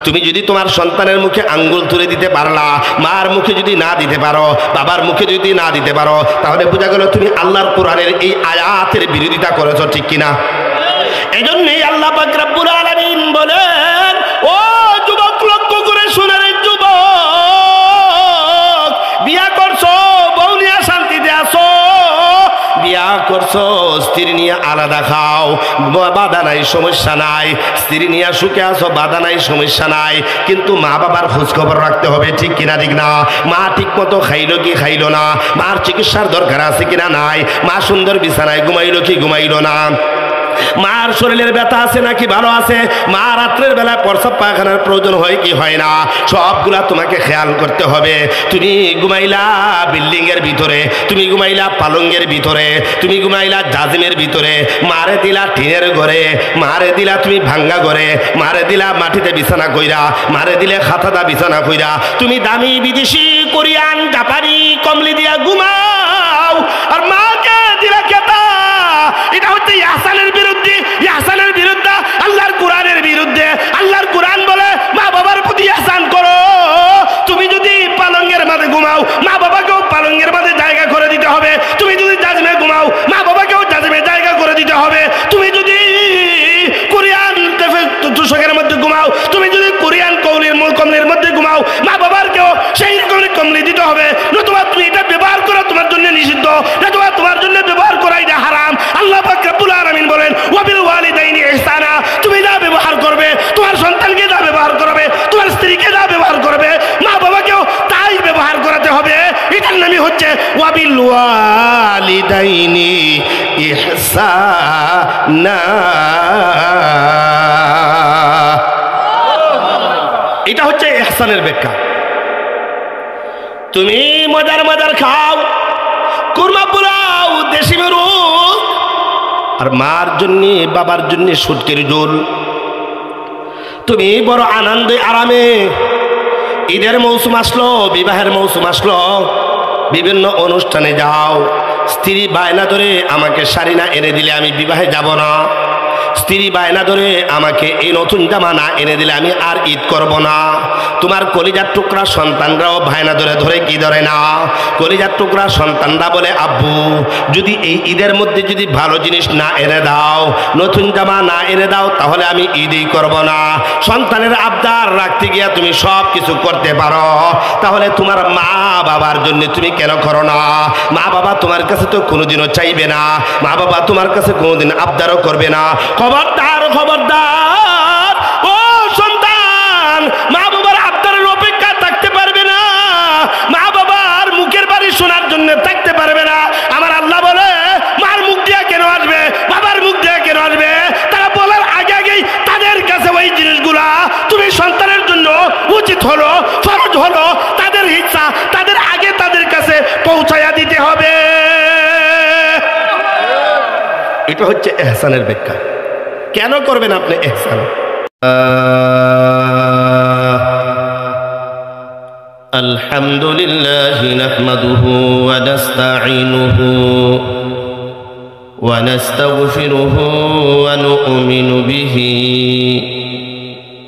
তুমি যদি তোমার সন্তানের মুখে আঙ্গুল তুলে দিতে পারলা, মার মুখে যদি না দিতে পারো, বাবার মুখে যদি না দিতে পারো, তাহলে বোঝা গেল তুমি আল্লাহর কোরআনের এই আয়াতের বিরোধিতা করেছো, ঠিক কিনা? এজন্যই আল্লাহ পাক রব্বুল আলামিন বলেন, ও যুবক লক্ষ্য করে শোনেন, যুবক বিয়া করছো, বউ নিয়ে শান্তিতে আসো, বিয়া করছো, স্ত্রী নিয়ে আলাদা খাও, বাধা নাই, সমস্যা নাই, স্ত্রী নিয়ে সুখে আসো, বাধা নাই, সমস্যা নাই, কিন্তু মা বাবার খোঁজ খবর রাখতে হবে, ঠিক কিনা? ঠিক না? মা ঠিক মতো খাইলো কি খাইলো না, মার চিকিৎসার দরকার আছে কিনা নাই, মা সুন্দর বিছানায় ঘুমাইলো কি ঘুমাইলো না, মার শরীরের ব্যথা আছে নাকি ভালো আছে, মা রাত্রের বেলায় প্রস্রাব পায়খানার প্রয়োজন হয় কি হয় না, সবগুলা তোমাকে খেয়াল করতে হবে। তুমি ঘুমাইলা বিল্ডিং এর ভিতরে, তুমি ঘুমাইলা পালঙ্গের ভিতরে, তুমি ঘুমাইলা জাজিমের ভিতরে, মারে দিলা টিনের ঘরে, মারে দিলা তুমি ভাঙ্গা ঘরে, মারে দিলা মাটিতে বিছানা কইরা, মারে দিলে খাতাদা বিছানা কইরা, তুমি দামি বিদেশি কোরিয়ান জাপানি কমলি দিয়া ঘুমাও, আর মাকে দিলা কেতা। এটা হচ্ছে ইহসানের বিরুদ্ধে, ইহসানের বিরুদ্ধে, আল্লাহর কোরআনের বিরুদ্ধে। আল্লাহর কোরআন বলে মা বাবার প্রতি ইহসান করো। তুমি যদি পালঙ্গের মাঝে ঘুমাও, মা বাবাকেও পালঙ্গের মাঝে জায়গা করে দিতে হবে। তুমি যদি জাজিমে ঘুমাও, মা বাবাকেও জাজিমে জায়গা করে দিতে হবে। তুমি যদি কোরিয়ান তুষকের মধ্যে ঘুমাও, তুমি যদি কোরিয়ান কমলির মধ্যে ঘুমাও, মা বাবারকেও সেই রকমের কমলি দিতে হবে। নতুবা তুমি এটা ব্যবহার করা তোমার জন্য নিষিদ্ধ, নতুবা তোমার জন্য ব্যবহার করা এটা হারাম। আল্লাহ পাক রব্বুল আলামিন বলেন, ওয়াবিল ওয়ালিদাইনি ইহসানা। তুমি যা ব্যবহার করবে, তোমার সন্তানকে যা ব্যবহার করবে, তোমার স্ত্রীকে যা ব্যবহার করবে, মা বাবাকেও তাই ব্যবহার করাতে হবে। এটার নামই হচ্ছে ওয়াবিল ওয়ালিদাইনি ইহসানা। এটা হচ্ছে ইহসানের ব্যাখ্যা। তুমি মজার মজার খাও, কুরমা পোলাও, দেশি মুরগ, আর মার জন্য বাবার জন্য শুটকির ঝোল। তুমি বড় আনন্দে আরামে, ঈদের মৌসুম আসলো, বিবাহের মৌসুম আসলো, বিভিন্ন অনুষ্ঠানে যাও, স্ত্রী বায়না ধরে আমাকে শাড়ি না এনে দিলে আমি বিবাহে যাব না, স্ত্রী বায়না ধরে আমাকে এই নতুন জামা না এনে দিলে আমি আর ঈদ করব না। তোমার কলিজার টুকরা সন্তানরাও বায়না ধরে ধরে কি ধরে না, কলিজার টুকরা সন্তানরা বলে, আব্বু যদি এই ঈদের মধ্যে যদি ভালো জিনিস না এনে দাও, নতুন জামা না এনে দাও, তাহলে আমি ঈদই করব না। সন্তানের আবদার রাখতে গিয়া তুমি সব কিছু করতে পারো, তাহলে তোমার মা বাবার জন্য তুমি কেন করো না? মা বাবা তোমার কাছে তো কোনোদিনও চাইবে না, মা বাবা তোমার কাছে কোনোদিন আবদারও করবে না। খবরদার, খবরদার, ও সন্তান, মা বাবার আবদারের অপেক্ষা থাকতে পারবে না, মা বাবার মুখের বাড়ি শোনার জন্য থাকতে পারবে না। আমার আল্লাহ বলে, মার মুখ দিয়ে কেন আসবে, বাবার মুখ দিয়ে কেন আসবে? তারা বলার আগে আগেই তাদের কাছে ওই জিনিসগুলা তুমি সন্তানের জন্য উচিত হলো, ফরজ হলো, তাদের ইচ্ছা তাদের আগে তাদের কাছে পৌঁছায়া দিতে হবে। এটা হচ্ছে ইহসানের ব্যাখ্যা। কেন করবেন আপনি ইহসান? আলহামদুলিল্লাহ নাহমাদুহু ওয়া নাস্তাঈনুহু ওয়া নাস্তাগফিরুহু ওয়া নু'মিনু বিহি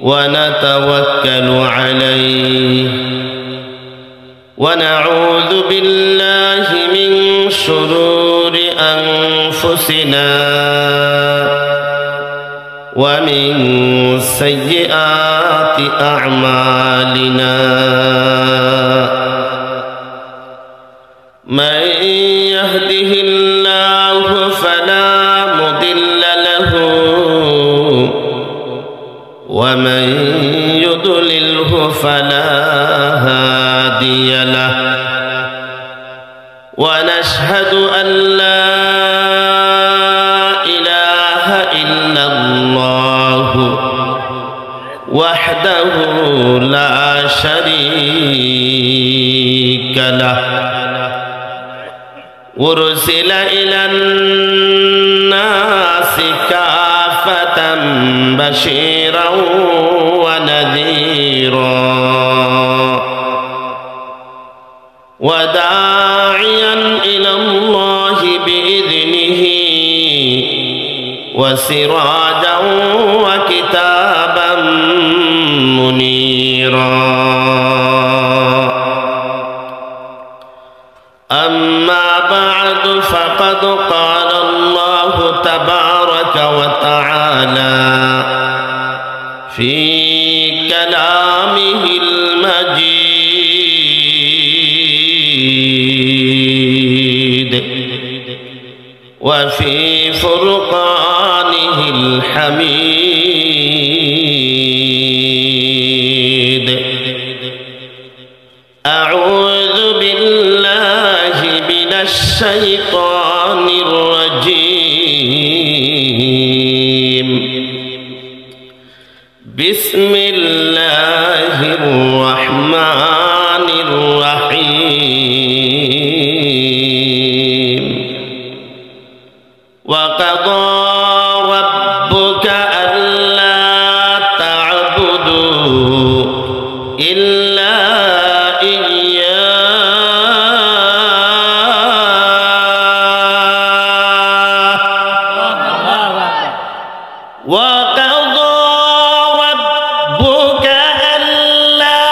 ওয়া নাতাওয়াক্কালু আলাইহি ওয়া নাউযু বিল্লাহি মিন শুরুরি আনফুসিনা ومن سيئات أعمالنا من يهده الله فلا مضل له ومن يضلله فلا هادي له ونشهد أن لا وحده لا شريك له أرسل إلى الناس كافة بشيرا ونذيرا وداعيا إلى الله بإذنه وسراجا وكتابا منيرا. أما بعد فقد قال الله تبارك وتعالى في كلامه المجيد وفي فرقانه الحميد: أعوذ بالله من الشيطان الرجيم. بسم الله الرحمن الرحيم. وقضى ربك ألا تعبدوا إلا إياه. وقضى ربك ألا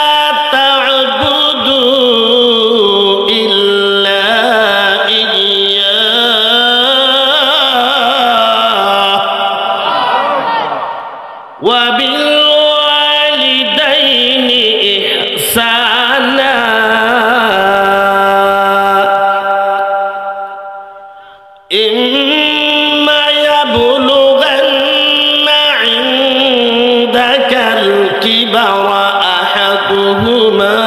تعبدوا إلا إياه وبالوالدين إحسانا. إما يبلغن عندك الكبر أحدهما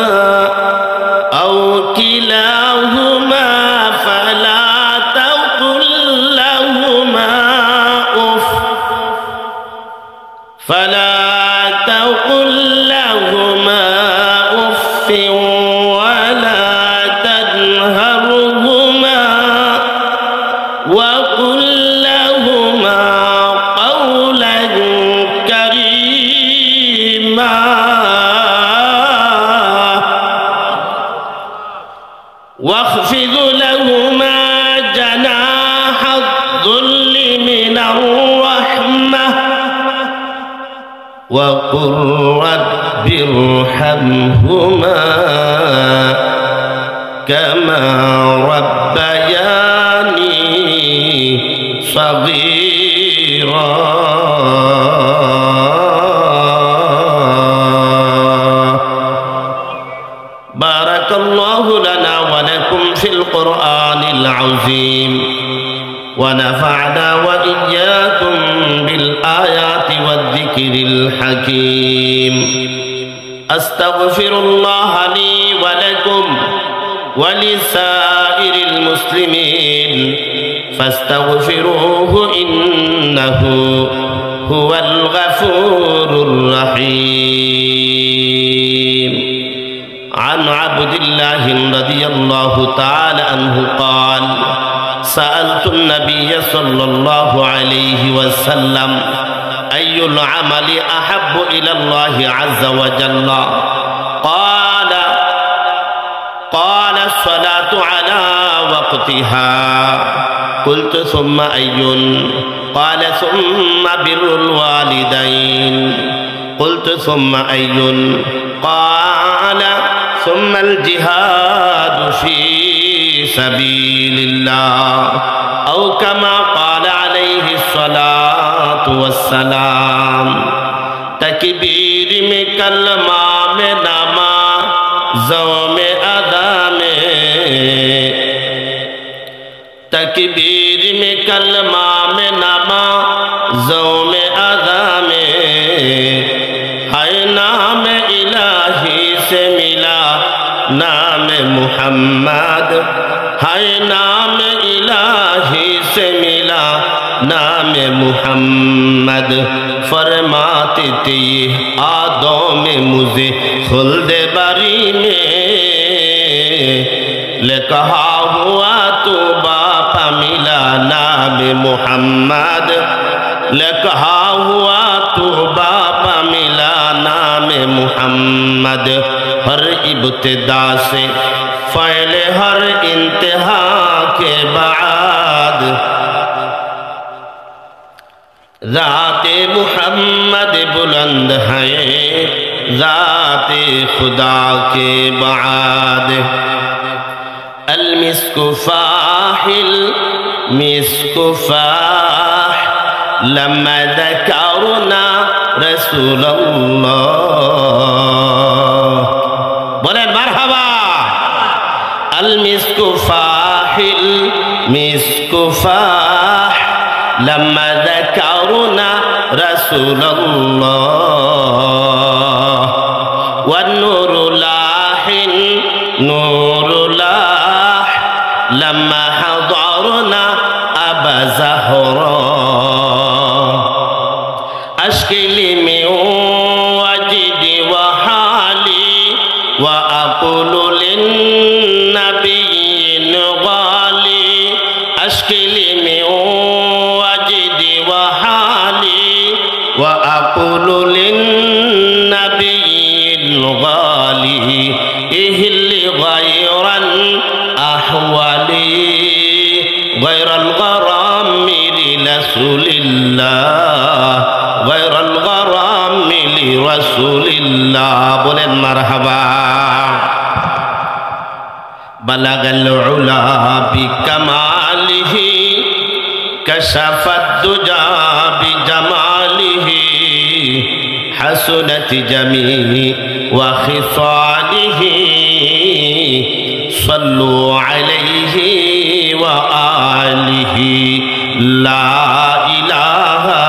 أو كلاهما فلا تقل لهما أف ولا تنهرهما وقل لهما قولا كريما. واخفض لهما جناح الذل من الرحمة وقل رب ارحمهما كما ربياني صغيرا. بارك الله لنا ولكم في القرآن العظيم ونفعنا وإياكم بالآيات والذكر الحكيم. أستغفر الله لي ولكم ولسائر المسلمين فاستغفروه إنه هو الغفور الرحيم. عن عبد الله رضي الله تعالى عنه قال: سألت النبي صلى الله عليه وسلم: أي العمل أحب إلى الله عز وجل؟ قال الصلاة على وقتها. قلت: ثم أي؟ قال: ثم بر الوالدين. قلت: ثم أي؟ قال: ثم الجهاد في سبيل الله أو كما قال عليه الصلاة والسلام. تکبیر میں کلمہ میں نمازوں میں ادا میں، تکبیر میں کلمہ میں نمازوں میں ادا میں ہے نام الہی سے ملا نام محمد، ہے نام الہی سے ملا نام محمد. فرماتے تھے آدوں میں مجھے خلد بری میں لکھا ہوا تو باپ ملا نام محمد، لکھا ہوا تو باپ ملا نام محمد. ہر ابتدا سے فعل ہر انتہا کے بعد ज़ाते मुहम्मद बुलंद है ज़ाते खुदा के बाद अल मिस्कु फाहिल मिस्कु फाह लम्मा ज़करना रसूलल्लाह। बोलें मरहबा। अल मिस्कु फाहिल मिस्कु फाह लम्मा ज़करना रसूलल्लाह वन्नूरु लाहिन नूरु लाह लम्मा हज़रना अबा ज़हरा अश्किली मिन वजदी व हाली व अक़ूलु लिन्नबिय्यिन गाली अश्किली मिन वजदी व हाली व अक़ूलु लिन्नबिय्यिन गाली इहल्ली गैरन अहवाली गैरल गरामी लिरसूलिल्लाह गैरल गरामी लिरसूलिल्लाह। बोलें मरहबा। बलगल उला बिकमालिही कशफत दुजा बिजमालिही हसनत जमी व खिसालिही सल्लु अलैहि व आलिही ला इलाहा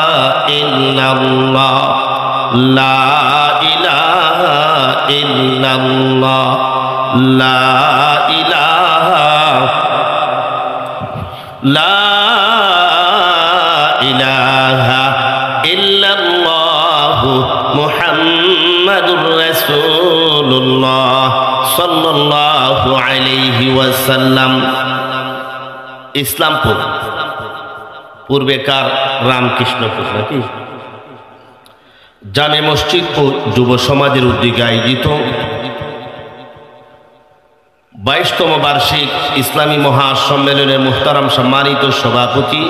इल्लल्लाह ला इलाहा इल्लल्लाह ला इलाहा इल्लल्लाह मुहम्मदुर रसूलुल्लाह सल्लल्लाहु अलैहि वसल्लम। इस्लामपुर पूर्वेकार रामकृष्णपुर नाকি জামে মসজিদ ও যুব সমাজের উদ্যোগে আয়োজিত 22তম বার্ষিক ইসলামী মহাসম্মেলনের মুহতারাম সম্মানিত সভাপতি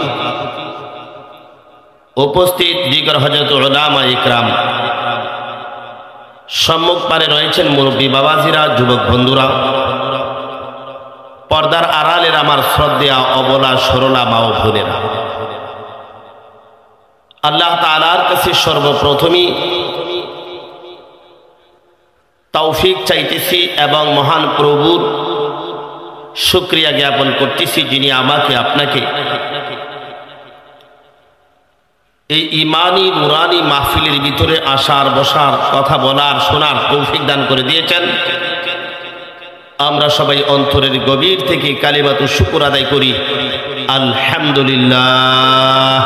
উপস্থিত দিগর হযরত উলামা ইকরাম সম্মুখ পারে রয়েছেন মুরব্বী বাবাজিরা যুবক বন্ধুরা পর্দার আড়ালের আমার শ্রদ্ধেয়া অবলা সরলা মা ও বোনেরা আল্লাহ তাআলার কাছে সর্বপ্রথমই তৌফিক চাইতেছি এবং মহান প্রভুর শুকরিয়া জ্ঞাপন করতেছি যিনি আমাকে আপনাকে এই ঈমানি নুরানি মাহফিলের ভিতরে আসার বসার কথা বলার শোনার তৌফিক দান করে দিয়েছেন। আমরা সবাই অন্তরের গভীর থেকে কালিমাতু শুকর আদায় করি আলহামদুলিল্লাহ।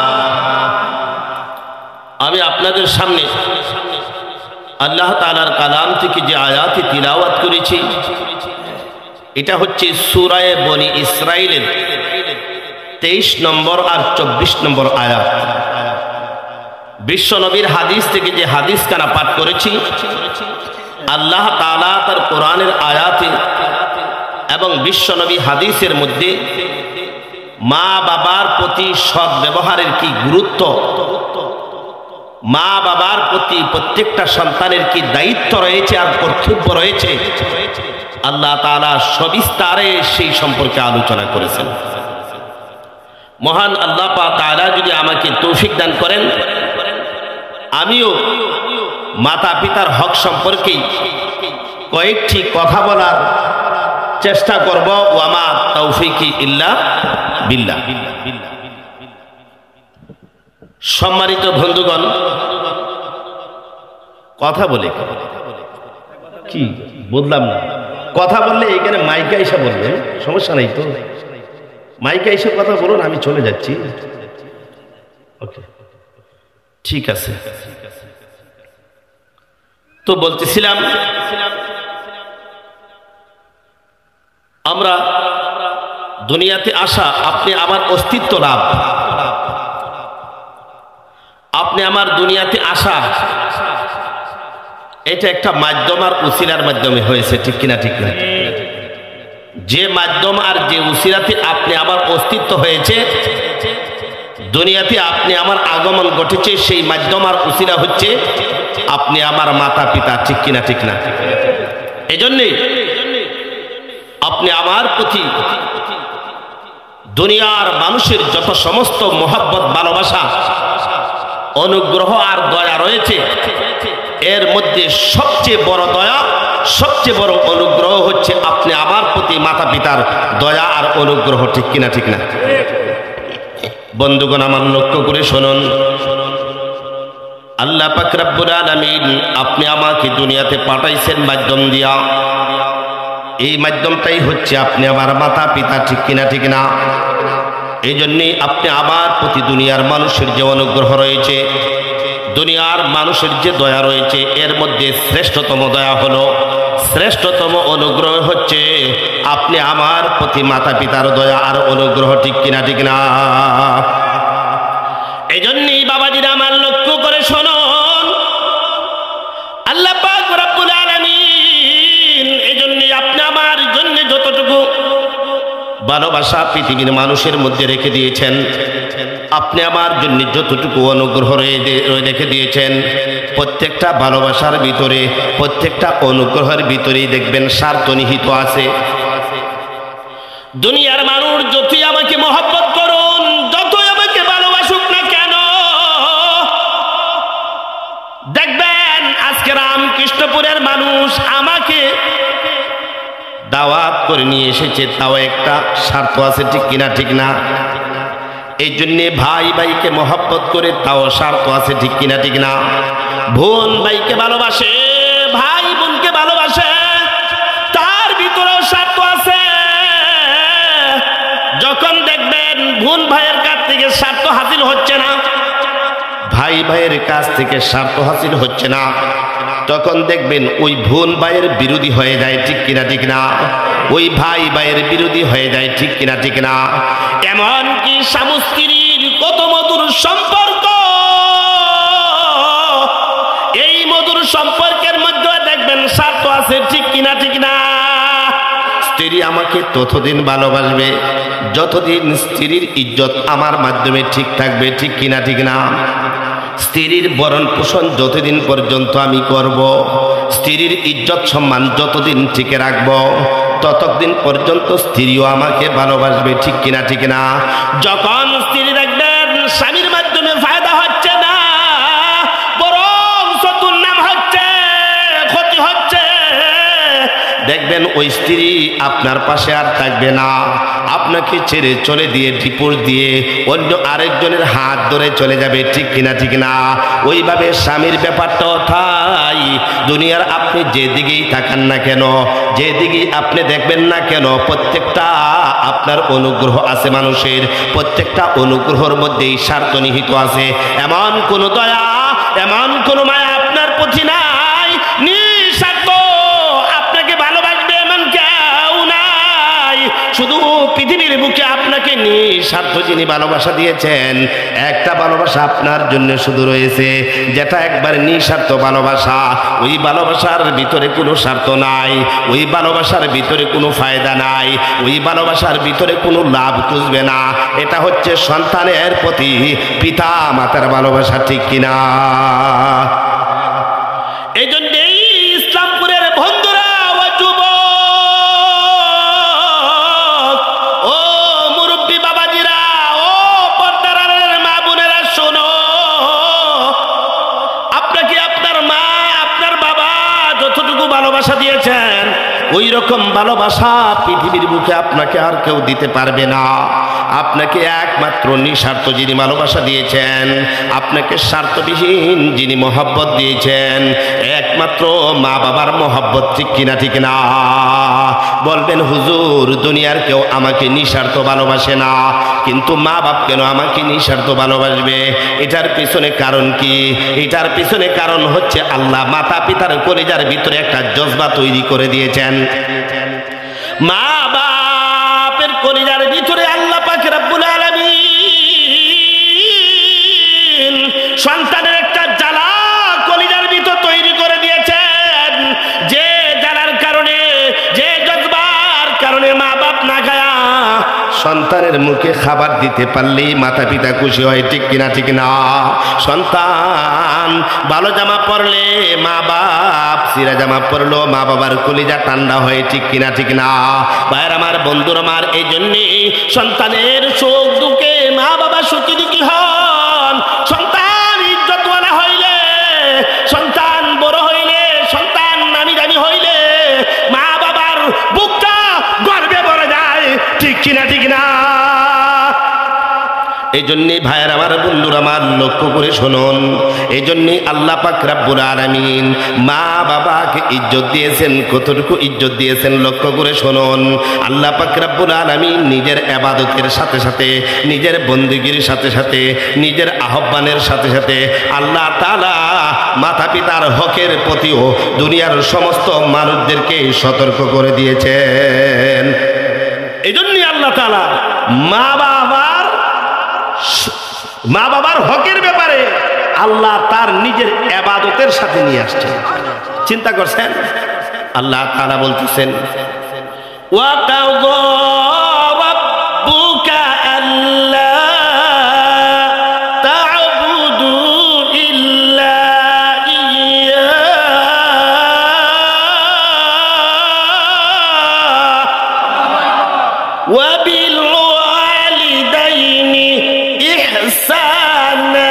আমি আপনাদের সামনে আল্লাহ তাআলার কালাম থেকে যে আয়াতে তিলাওয়াত করেছি এটা হচ্ছে সূরা বনি ইসরাইলের 23 নম্বর আর 24 নম্বর আয়াত। বিশ্ব নবীর হাদিস থেকে যে হাদিস কানা পাঠ করেছি আল্লাহ তাআলা তার কোরআনের আয়াতে এবং বিশ্ব নবী হাদিসের মধ্যে মা বাবার প্রতি সৎ ব্যবহারের কি গুরুত্ব, মা বাবার প্রতি প্রত্যেকটা সন্তানের কি দায়িত্ব রয়েছে আর কর্তব্য রয়েছে আল্লাহ তাআলা সবিস্তারে সেই সম্পর্কে আলোচনা করেছেন। মহান আল্লাহ পাক তাআলা যদি আমাকে তৌফিক দান করেন আমিও মাতা পিতার হক সম্পর্কে কয়েকটি কথা বলার চেষ্টা করব। ওয়ামা তৌফিকি ইল্লা বিল্লাহ। সম্মানিত বন্ধুগণ কথা বলে কি বললাম না, কথা বললে এখানে মাইকে এসে বলবেন, সমস্যা নাই তো, মাইকে এসে কথা বলুন, আমি চলে যাচ্ছি। ওকে, ঠিক আছে। তো বলতেছিলাম আমরা দুনিয়াতে আসা, আপনি আমার অস্তিত্ব লাভ, আপনি আমার দুনিয়াতে আসা এটা একটা মাধ্যম আর উসিলার মাধ্যমে হয়েছে, ঠিক কিনা? ঠিক না? যে মাধ্যম আর যে উসিলাতে আপনি আমার অস্তিত্ব হয়েছে, দুনিয়াতে আপনি আমার আগমন ঘটেছে, সেই মাধ্যম আর উসিলা হচ্ছে আপনি আমার মাতা পিতা, ঠিক কিনা? ঠিক না? এজন্যই আপনি আমার প্রতি দুনিয়ার মানুষের যত সমস্ত মহব্বত, ভালোবাসা, অনুগ্রহ আর দয়া রয়েছে, এর মধ্যে সবচেয়ে বড় দয়া, সবচেয়ে বড় অনুগ্রহ হচ্ছে আপনি আমার প্রতি মাতা পিতার দয়া আর অনুগ্রহ, ঠিক কিনা? ঠিক না? বন্ধুগণ, আমার লক্ষ্য করে শুনুন, আল্লাহ পাক রব্বুল আলামিন আপনি আমাকে দুনিয়াতে পাঠাইছেন মাধ্যম দিয়া। এই মাধ্যমটাই হচ্ছে আপনি আমার মাতা পিতা, ঠিক কিনা? ঠিক না? এই জন্যই আপনি আমার প্রতি দুনিয়ার মানুষের যে অনুগ্রহ রয়েছে, দুনিয়ার মানুষের যে দয়া রয়েছে, এর মধ্যে শ্রেষ্ঠতম দয়া হলো, শ্রেষ্ঠতম অনুগ্রহ হচ্ছে আপনি আমার প্রতি মাতা পিতার দয়া আর অনুগ্রহ, ঠিক কিনা? ঠিক না? এই জন্যই বাবাজিরা আমার লক্ষ্য করে শুনুন, আল্লাহ পাক রব্বুল আলামিন এই জন্যই আপনি আমার জন্য যতটুকু ভালোবাসা পৃথিবীর মানুষের মধ্যে রেখে দিয়েছেন, আপনি আমার জন্য যতটুকু অনুগ্রহ রেখে দিয়েছেন, প্রত্যেকটা ভালোবাসার ভিতরে, প্রত্যেকটা অনুগ্রহের ভিতরেই দেখবেন স্বার্থ নিহিত আছে। দুনিয়ার মানুষ যতই আমাকে মহব্বত করুন, যতই আমাকে ভালোবাসুক না কেন, দেখবেন আজকে রামকৃষ্ণপুরের মানুষ আমাকে দাওয়াত করে নিয়ে এসেছে, তাও একটা স্বার্থ আছে, ঠিক কিনা? ঠিক না? এই জন্যে ভাই ভাইকে মহব্বত করে, তাও স্বার্থ আছে, ঠিক কিনা? ঠিক না? বোন ভাইকে ভালোবাসে, ভাই বোনকে ভালোবাসে, তার ভিতরেও স্বার্থ আছে। যখন দেখবেন বোন ভাইয়ের কাছ থেকে স্বার্থ হাসিল হচ্ছে না, ভাই ভাইয়ের কাছ থেকে স্বার্থ হাসিল হচ্ছে না, তখন দেখবেন ওই বোন ভাইয়ের বিরোধী হয়ে যায়, ঠিক কিনা? ঠিক না? ওই ভাই ভাইয়ের বিরোধী হয়ে যায়, ঠিক কিনা? ঠিক না? এমনকি স্বামী স্ত্রীর কত মধুর সম্পর্ক, এই মধুর সম্পর্কের মধ্যে দেখবেন স্বার্থ আছে, ঠিক কিনা? ঠিক না? স্ত্রী আমাকে ততদিন ভালোবাসবে যতদিন স্ত্রীর ইজ্জত আমার মাধ্যমে ঠিক থাকবে, ঠিক কিনা? ঠিক না? স্ত্রীর ভরণ পোষণ যতদিন পর্যন্ত আমি করব, স্ত্রীর ইজ্জত সম্মান যতদিন টিকে রাখব, ততদিন পর্যন্ত স্ত্রীও আমাকে ভালোবাসবে, ঠিক কিনা? ঠিক না? যখন স্ত্রী দেখবেন স্বামীর মাধ্যমে ফায়দা হচ্ছে না, বরং দুর্নাম হচ্ছে, ক্ষতি হচ্ছে, দেখবেন ওই স্ত্রী আপনার পাশে আর থাকবে না, আপনাকে ছেড়ে চলে দিয়ে, ডিভোর্স দিয়ে অন্য আরেকজনের হাত ধরে চলে যাবে, ঠিক কিনা? ঠিক না? ওইভাবে স্বামীর ব্যাপারটাও তাই। দুনিয়ার আপনি যেদিকেই তাকান না কেন, যেদিকেই আপনি দেখবেন না কেন, প্রত্যেকটা আপনার অনুগ্রহ আছে মানুষের, প্রত্যেকটা অনুগ্রহের মধ্যেই স্বার্থ নিহিত আছে। এমন কোন দয়া, এমন কোন মায়া আপনার প্রতি নাই, নিঃস্বার্থ আপনাকে ভালোবাসবে এমন কেউ নাই। শুধু পৃথিবীর বুকে আপনাকে নিঃস্বার্থ যিনি ভালোবাসা দিয়েছেন, একটা ভালোবাসা আপনার জন্য শুধু রয়েছে, যেটা একবার নিঃস্বার্থ ভালোবাসা। ওই ভালোবাসার ভিতরে কোনো স্বার্থ নাই, ওই ভালোবাসার ভিতরে কোনো ফায়দা নাই, ওই ভালোবাসার ভিতরে কোনো লাভ খুঁজবে না। এটা হচ্ছে সন্তানের প্রতি পিতা মাতার ভালোবাসা, ঠিক কিনা? এই জন্যেই ইসলামপুরের বন্ধুরা, ও যুবক, ও মুরব্বী বাবাজিরা, ও পর্দার মা বোনেরা, শোনো, আপনাকে আপনার মা, আপনার বাবা যতটুকু ভালোবাসা দিয়েছেন, ওই রকম ভালোবাসা পৃথিবীর বুকে আপনাকে আর কেউ দিতে পারবে না। আপনাকে একমাত্র নিঃস্বার্থ যিনি ভালোবাসা দিয়েছেন, আপনাকে স্বার্থবিহীন যিনি মহব্বত দিয়েছেন, একমাত্র মা বাবার মহব্বত, ঠিক কিনা? ঠিক না? বলবেন হুজুর, দুনিয়ার কেউ আমাকে নিঃস্বার্থ ভালোবাসে না, কিন্তু মা বাপ কেন আমাকে নিঃস্বার্থ ভালোবাসবে? এটার পিছনে কারণ কি? এটার পিছনে কারণ হচ্ছে আল্লাহ মাতা পিতার কলিজার ভিতরে একটা জজবা তৈরি করে দিয়েছেন। মা বাপের কলিজার ভিতরে আল্লাহ পাক রব্বুল আলামিন সন্তানের একটা জ্বালা কলিজার ভিতর তৈরি করে দিয়েছেন, যে জ্বালার কারণে, যে জজবার কারণে মা বাপ না খায়া সন্তানের মুখে খাবার দিতে পারলেই মাতা পিতা খুশি হয়, ঠিক কিনা ঠিক না? সন্তান ভালো জামা পরলে মা বাপ, ছিঁড়া জামা পরলো মা বাবার কলিজা ঠান্ডা হয়, ঠিক কিনা ঠিক না? ভাইয়ের আমার, বন্ধুর আমার, এই জন্যে সন্তানের সুখ দুঃখে মা বাবা সুখী দুঃখী হন। সন্তান ইজ্জতওয়ালা হইলে, সন্তান বড় হইলে, সন্তান নামি দামি হইলে মা বাবার বুকটা গর্বে ভরে যায়, ঠিক কিনা ঠিক না? এই জন্যই ভাইয়ের আমার, বন্ধুর আমার, লক্ষ্য করে শুনুন। এই জন্যই আল্লাহ পাক রব্বুল আলামিন মা বাবাকে ইজ্জত দিয়েছেন। কতটুকু ইজ্জত দিয়েছেন লক্ষ্য করে শুনুন। আল্লাহ পাক রব্বুল আলামিন নিজের ইবাদতের সাথে সাথে, নিজের বন্দেগীর সাথে সাথে, নিজের আহ্বানের সাথে সাথে আল্লাহ তাআলা মাতা পিতার হকের প্রতিও দুনিয়ার সমস্ত মানুষদেরকে সতর্ক করে দিয়েছেন। এই জন্যই আল্লাহ তাআলা মা বাবার হকের ব্যাপারে আল্লাহ তার নিজের ইবাদতের সাথে নিয়ে আসছেন। চিন্তা করছেন? আল্লাহ তাআলা বলতেছেন, ওয়া কাযা রাব্বুকা আল্লা তা'বুদু ইল্লা ইয়্যা ওয়া বিল ওয়ালিদাইনি ইহসানা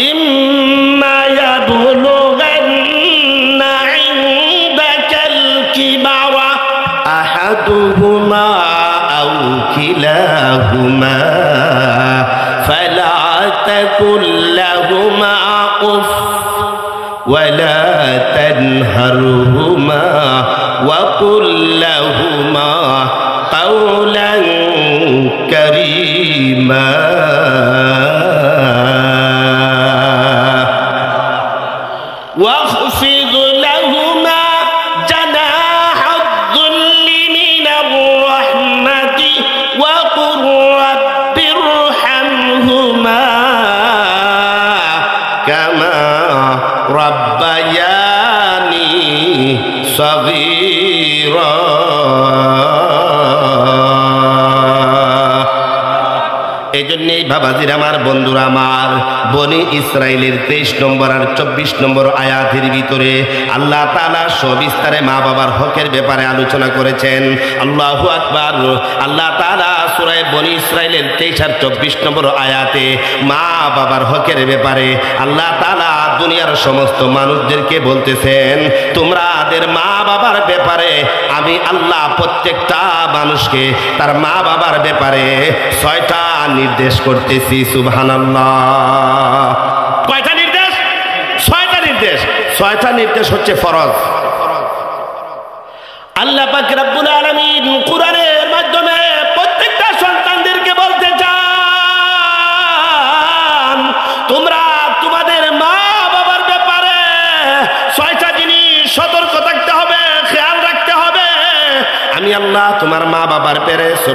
ইম্মা ইয়াবলুগান্না ইনদাকাল কিবারা আহাদুহুমা আও কিলাহুমা ফালা তাকুল লাহুমা উফ ولا تنهرهما وقل لهما قولا كريما واخفض لهما جناح الذل من الرحمة وقل رب ارحمهما كما ربياني صغيرا। এই জন্যই বাবাজির আমার, বন্ধুরা আমার, বনি ইসরাইলের 23 নম্বর আর 24 নম্বর আয়াতের ভিতরে আল্লাহ তাআলা সবিস্তারে মা বাবার হকের ব্যাপারে আলোচনা করেছেন। আল্লাহু আকবার। আল্লাহ তাআলা সূরা বনি ইসরাইলের 23 আর 24 নম্বর আয়াতে মা বাবার হকের ব্যাপারে আল্লাহ তাআলা দুনিয়ার সমস্ত মানুষদেরকে বলতেছেন, তোমাদের মা বাবার ব্যাপারে আমি আল্লাহ প্রত্যেকটা মানুষকে তার মা বাবার ব্যাপারে 6টা নির্দেশ করতেছি। সুবহানাল্লাহ। কয়টা নির্দেশ? 6টা নির্দেশ। 6টা নির্দেশ হচ্ছে ফরজ। আল্লাহ পাক রব্বুল আলামিন কুরআনের মাধ্যমে প্রত্যেকটা সন্তানদেরকে বলতে চান, তোমরা তোমাদের মা বাবার ব্যাপারে 6টা জিনিস সতর্ক থাকতে হবে, খেয়াল রাখতে হবে। আমি আল্লাহ তোমার মা বাবার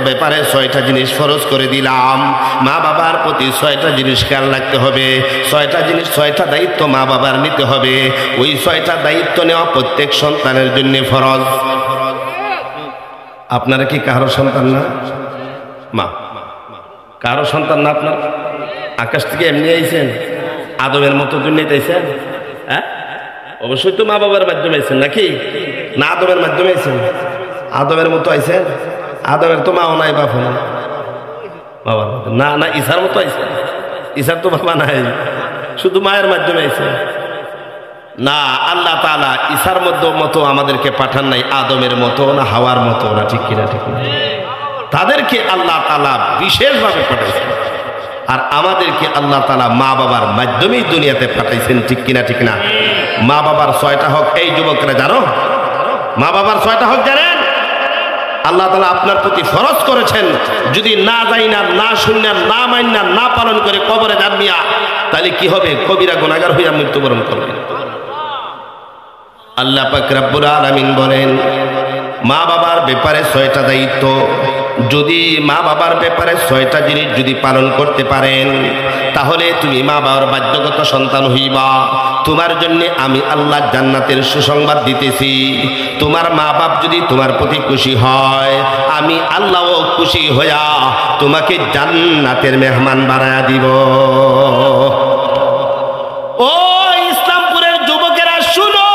ব্যাপারে 6টা জিনিস ফরজ করে দিলাম। মা বাবার প্রতি 6টা জিনিস খেয়াল রাখতে হবে। 6টা জিনিস, 6টা দায়িত্ব মা বাবার নিতে হবে। ওই 6টা দায়িত্ব নেওয়া প্রত্যেক সন্তানের জন্য ফরজ। আপনারা কি কারো সন্তান না? মা কারো সন্তান না? আপনার আকাশ থেকে এমনি আইছেন? আদমের মতো দুনিয়াতে আইছেন? হ্যাঁ, অবশ্যই তো মা বাবার মাধ্যমে আইছেন, নাকি না? আদমের মাধ্যমে আইছেন? আদমের মতো আইছেন? আদমের তো মাও নাই, বাপও নাই। বাবার মতো না? না, ঈসার মতো আইছেন? ঈসার তো বাবা নাই, শুধু মায়ের মাধ্যমে আইছেন। না, আল্লাহ তাআলা ঈসার মতো আমাদেরকে পাঠান নাই, আদমের মতো না, হাওয়ার মতো না, ঠিক কিনা? ঠিক না? তাদেরকে আল্লাহ তাআলা বিশেষভাবে পাঠাইছেন, আর আমাদেরকে আল্লাহ তাআলা মা বাবার মাধ্যমেই দুনিয়াতে পাঠাইছেন, ঠিক কিনা? ঠিক না? মা বাবার 6টা হক এই যুবকরা জানো? মা বাবার 6টা হক জানেন? আল্লাহ তাআলা আপনার প্রতি ফরজ করেছেন। যদি না জাইনা, না শুননা, না মাইনা, না পালন করে কবরে যান মিয়া, তাহলে কি হবে? কবিরা গুনাহগার হইয়া মৃত্যুবরণ করবে। আল্লাহ পাক রব্বুল আলামিন বলেন, মা বাবার ব্যাপারে 6টা দায়িত্ব। যদি মা বাবার ব্যাপারে 6টা জিনিস যদি পালন করতে পারেন, তাহলে তুমি মা বাবার বাধ্যগত সন্তান হইবা। তোমার জন্য আমি আল্লাহ জান্নাতের সুসংবাদ দিতেছি। তোমার মা বাপ যদি তোমার প্রতি খুশি হয়, আমি আল্লাহও খুশি হইয়া তোমাকে জান্নাতের মেহমান বানায়া দিব। ও ইসলামপুরের যুবকেরা শুনো,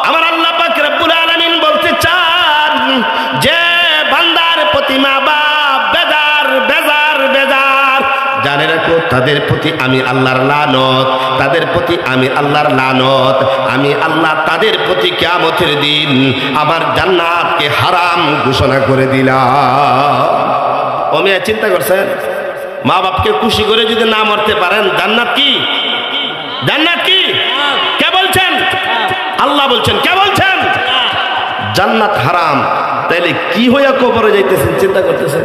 আমার আল্লাহ পাক রব্বুল আলামিন বলতে চান যে বান্দার প্রতি মা বাপ বেজার বেজার বেজার, জানে রাখো তাদের প্রতি আমি আল্লাহর লানত, তাদের প্রতি আমি আল্লাহর লানত। আমি আল্লাহ তাদের প্রতি কিয়ামতের দিন আমার জান্নাতকে হারাম ঘোষণা করে দিলাম। ও মেয়ে চিন্তা করছেন, মা বাপকে খুশি করে যদি না মরতে পারেন, জান্নাত কি? জান্নাত কি? কে বলছেন? আল্লাহ বলছেন। কে বলছেন? জান্নাত হারাম। তাইলে কি হইয়া কবরে যাইতেছেন চিন্তা করতেছেন?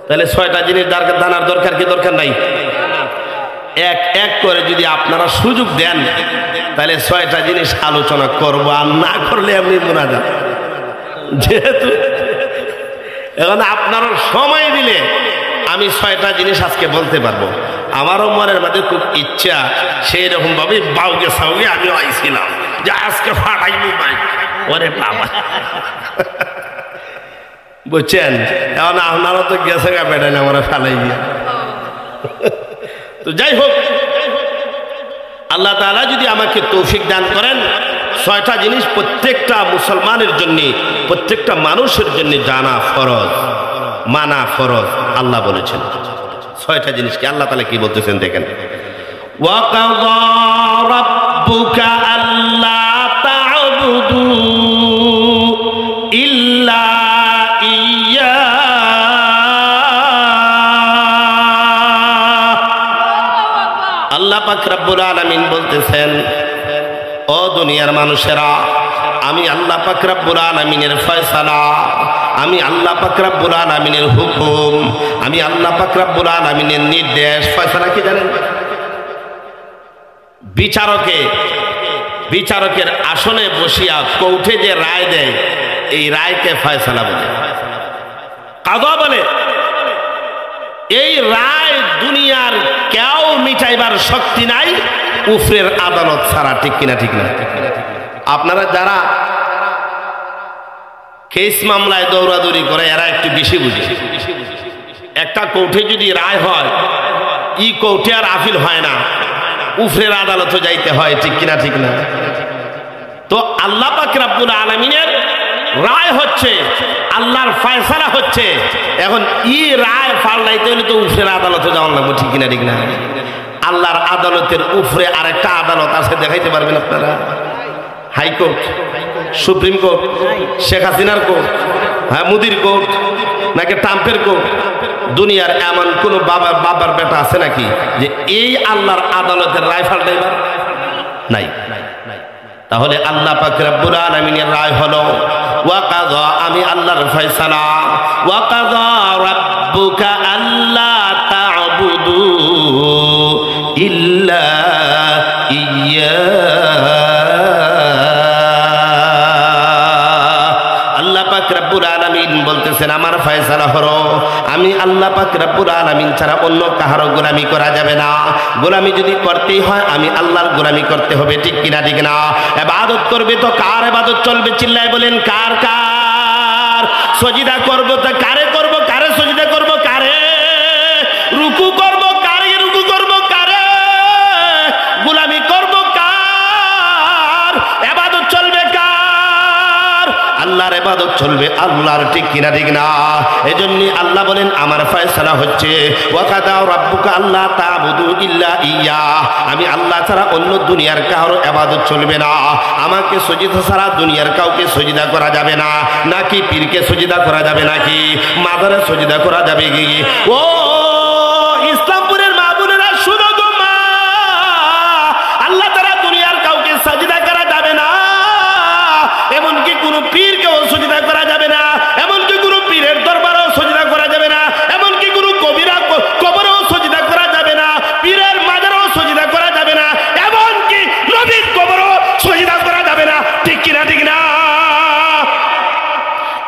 তাহলে 6টা জিনিস জানার দরকার কি দরকার নাই? এক এক করে যদি আপনারা সুযোগ দেন, তাহলে 6টা জিনিস আলোচনা করবো, আর না করলে এমনি মোনাজাত। যেহেতু এখন আপনারা সময় দিলে আমি 6টা জিনিস আজকে বলতে পারবো। আমারও মনের মধ্যে খুব ইচ্ছা, সেই রকম ভাবে বাউকে সাউকে আমি আইছিলাম যে আজকে ফাটাইবো ভাই। ওরে বাবা, বুঝছেন? এখন আপনারা তো গেছে গা বেড়াইলে আমরা ফেলাই গিয়া। তো যাই হোক, আল্লাহ তাআলা যদি আমাকে তৌফিক দান করেন, 6টা জিনিস প্রত্যেকটা মুসলমানের জন্য, প্রত্যেকটা মানুষের জন্য জানা ফরজ, মানা ফরজ। আল্লাহ বলেছেন 6টা জিনিসকে। আল্লাহ তাআলা কি বলতেছেন দেখেন, ওয়া কাযা রাব্বুকা আল্লা তা'বুদু ইল্লা ইয়্যা। আল্লাহ পাক রব্বুল আলামিন বলতেছেন, ও দুনিয়ার মানুষেরা, আমি আল্লাহ পাক রব্বুল আলামিনের ফয়সালা, আমি আল্লাহ পাক রব্বুল আলামিনের হুকুম, আমি আল্লাহ পাক রব্বুল আলামিনের নির্দেশ। ফয়সালা কি জানেন? বিচারকের আসনে বসিয়া কোর্টে যে রায় দেয়, এই রায়কে ফয়সালা বলে, কাযা বলে। এই রায় দুনিয়ার কেউ মিটাইবার শক্তি নাই উপরের আদালত ছাড়া। ঠিক কিনা? ঠিক না? আপনারা যারা কেস মামলায় দৌড়াদৌড়ি করে, এরা একটু বেশি বুঝে। একটা কোর্টে যদি রায় হয়, ই কোর্টে আর আপিল হয় না, উপরের আদালতে যাইতে হয়। ঠিক কিনা? ঠিক না? তো আল্লাহ পাক রব্বুল আলামিনের রায় হচ্ছে, আল্লাহর ফয়সালা হচ্ছে। এখন ই রায় পাল্টাইতে হলে তো উপরের আদালতে যাওয়া লাগবে। ঠিক কিনা? ঠিক না? আল্লাহর আদালতের উপরে আরেকটা আদালত আছে, দেখাইতে পারবেন আপনারা? হাইকোর্ট, সুপ্রিম কোর্ট, শেখ হাসিনার কোর্ট, হ্যাঁ মোদির কোর্ট, নাকি ট্রাম্পের কোর্ট? দুনিয়ার এমন কোন বাবার বেটা আছে নাকি যে এই আল্লাহর আদালতের রায় পাল্টাইবার? নাই। তাহলে আল্লাহ পাক রব্বুল আলামিনের রায় হলো ওয়া কাযা, আমি আল্লাহর ফয়সালা, ওয়া কাযা রাব্বুকা আল্লা তা'বুদু ইল্লা ইয়্যা। আল্লাহ পাক রব্বুল আলামিন বলতেছেন, আমার ফয়সালা হলো আমি আল্লাহ পাক রব্বুল আলামিন ছাড়া অন্য কাহারও গোলামি করা যাবে না। গোলামি যদি করতেই হয়, আমি আল্লাহর গোলামি করতে হবে। ঠিক কিনা? ঠিক না? ইবাদত করবে তো কার ইবাদত চলবে? চিল্লায় বলেন, কার কার? সজিদা করব তো কারে করব? কারে সজিদা করব? কারে রুকু করব? কারে রুকু করব? কারে গোলামি করব? কার ইবাদত চলবে? কার? আল্লাহর ইবাদত চলবে আল্লাহর। ঠিক কিনা? ঠিক না? এজন্যই আল্লাহ বলেন, আমার ফয়সালা হচ্ছে ওয়া কাযা রাব্বুকা আল্লা তা'বুদু ইল্লা ইয়্যা। আমি আল্লাহ ছাড়া অন্য দুনিয়ার কারো ইবাদত চলবে না। আমাকে সজিদা ছাড়া দুনিয়ার কাউকে সজিদা করা যাবে না। নাকি পীরকে সজিদা করা যাবে, নাকি মাদারে সজিদা করা যাবে কি? ও ইসলামপুরের মা বোনেরা শুনো গো মা, আল্লাহ ছাড়া দুনিয়ার কাউকে সজিদা করা যাবে না। এমনকি কোনো পীরকেও সজিদা করা যাবে না, এমনকি কোনো পীরের দরবারেও সজিদা করা যাবে না, এমনকি কোনো কবরেও সজিদা করা যাবে না, পীরের মাজারেও সজিদা করা যাবে না, এমনকি নবীর কবরেও সজিদা করা যাবে না। ঠিক কিনা? ঠিক না?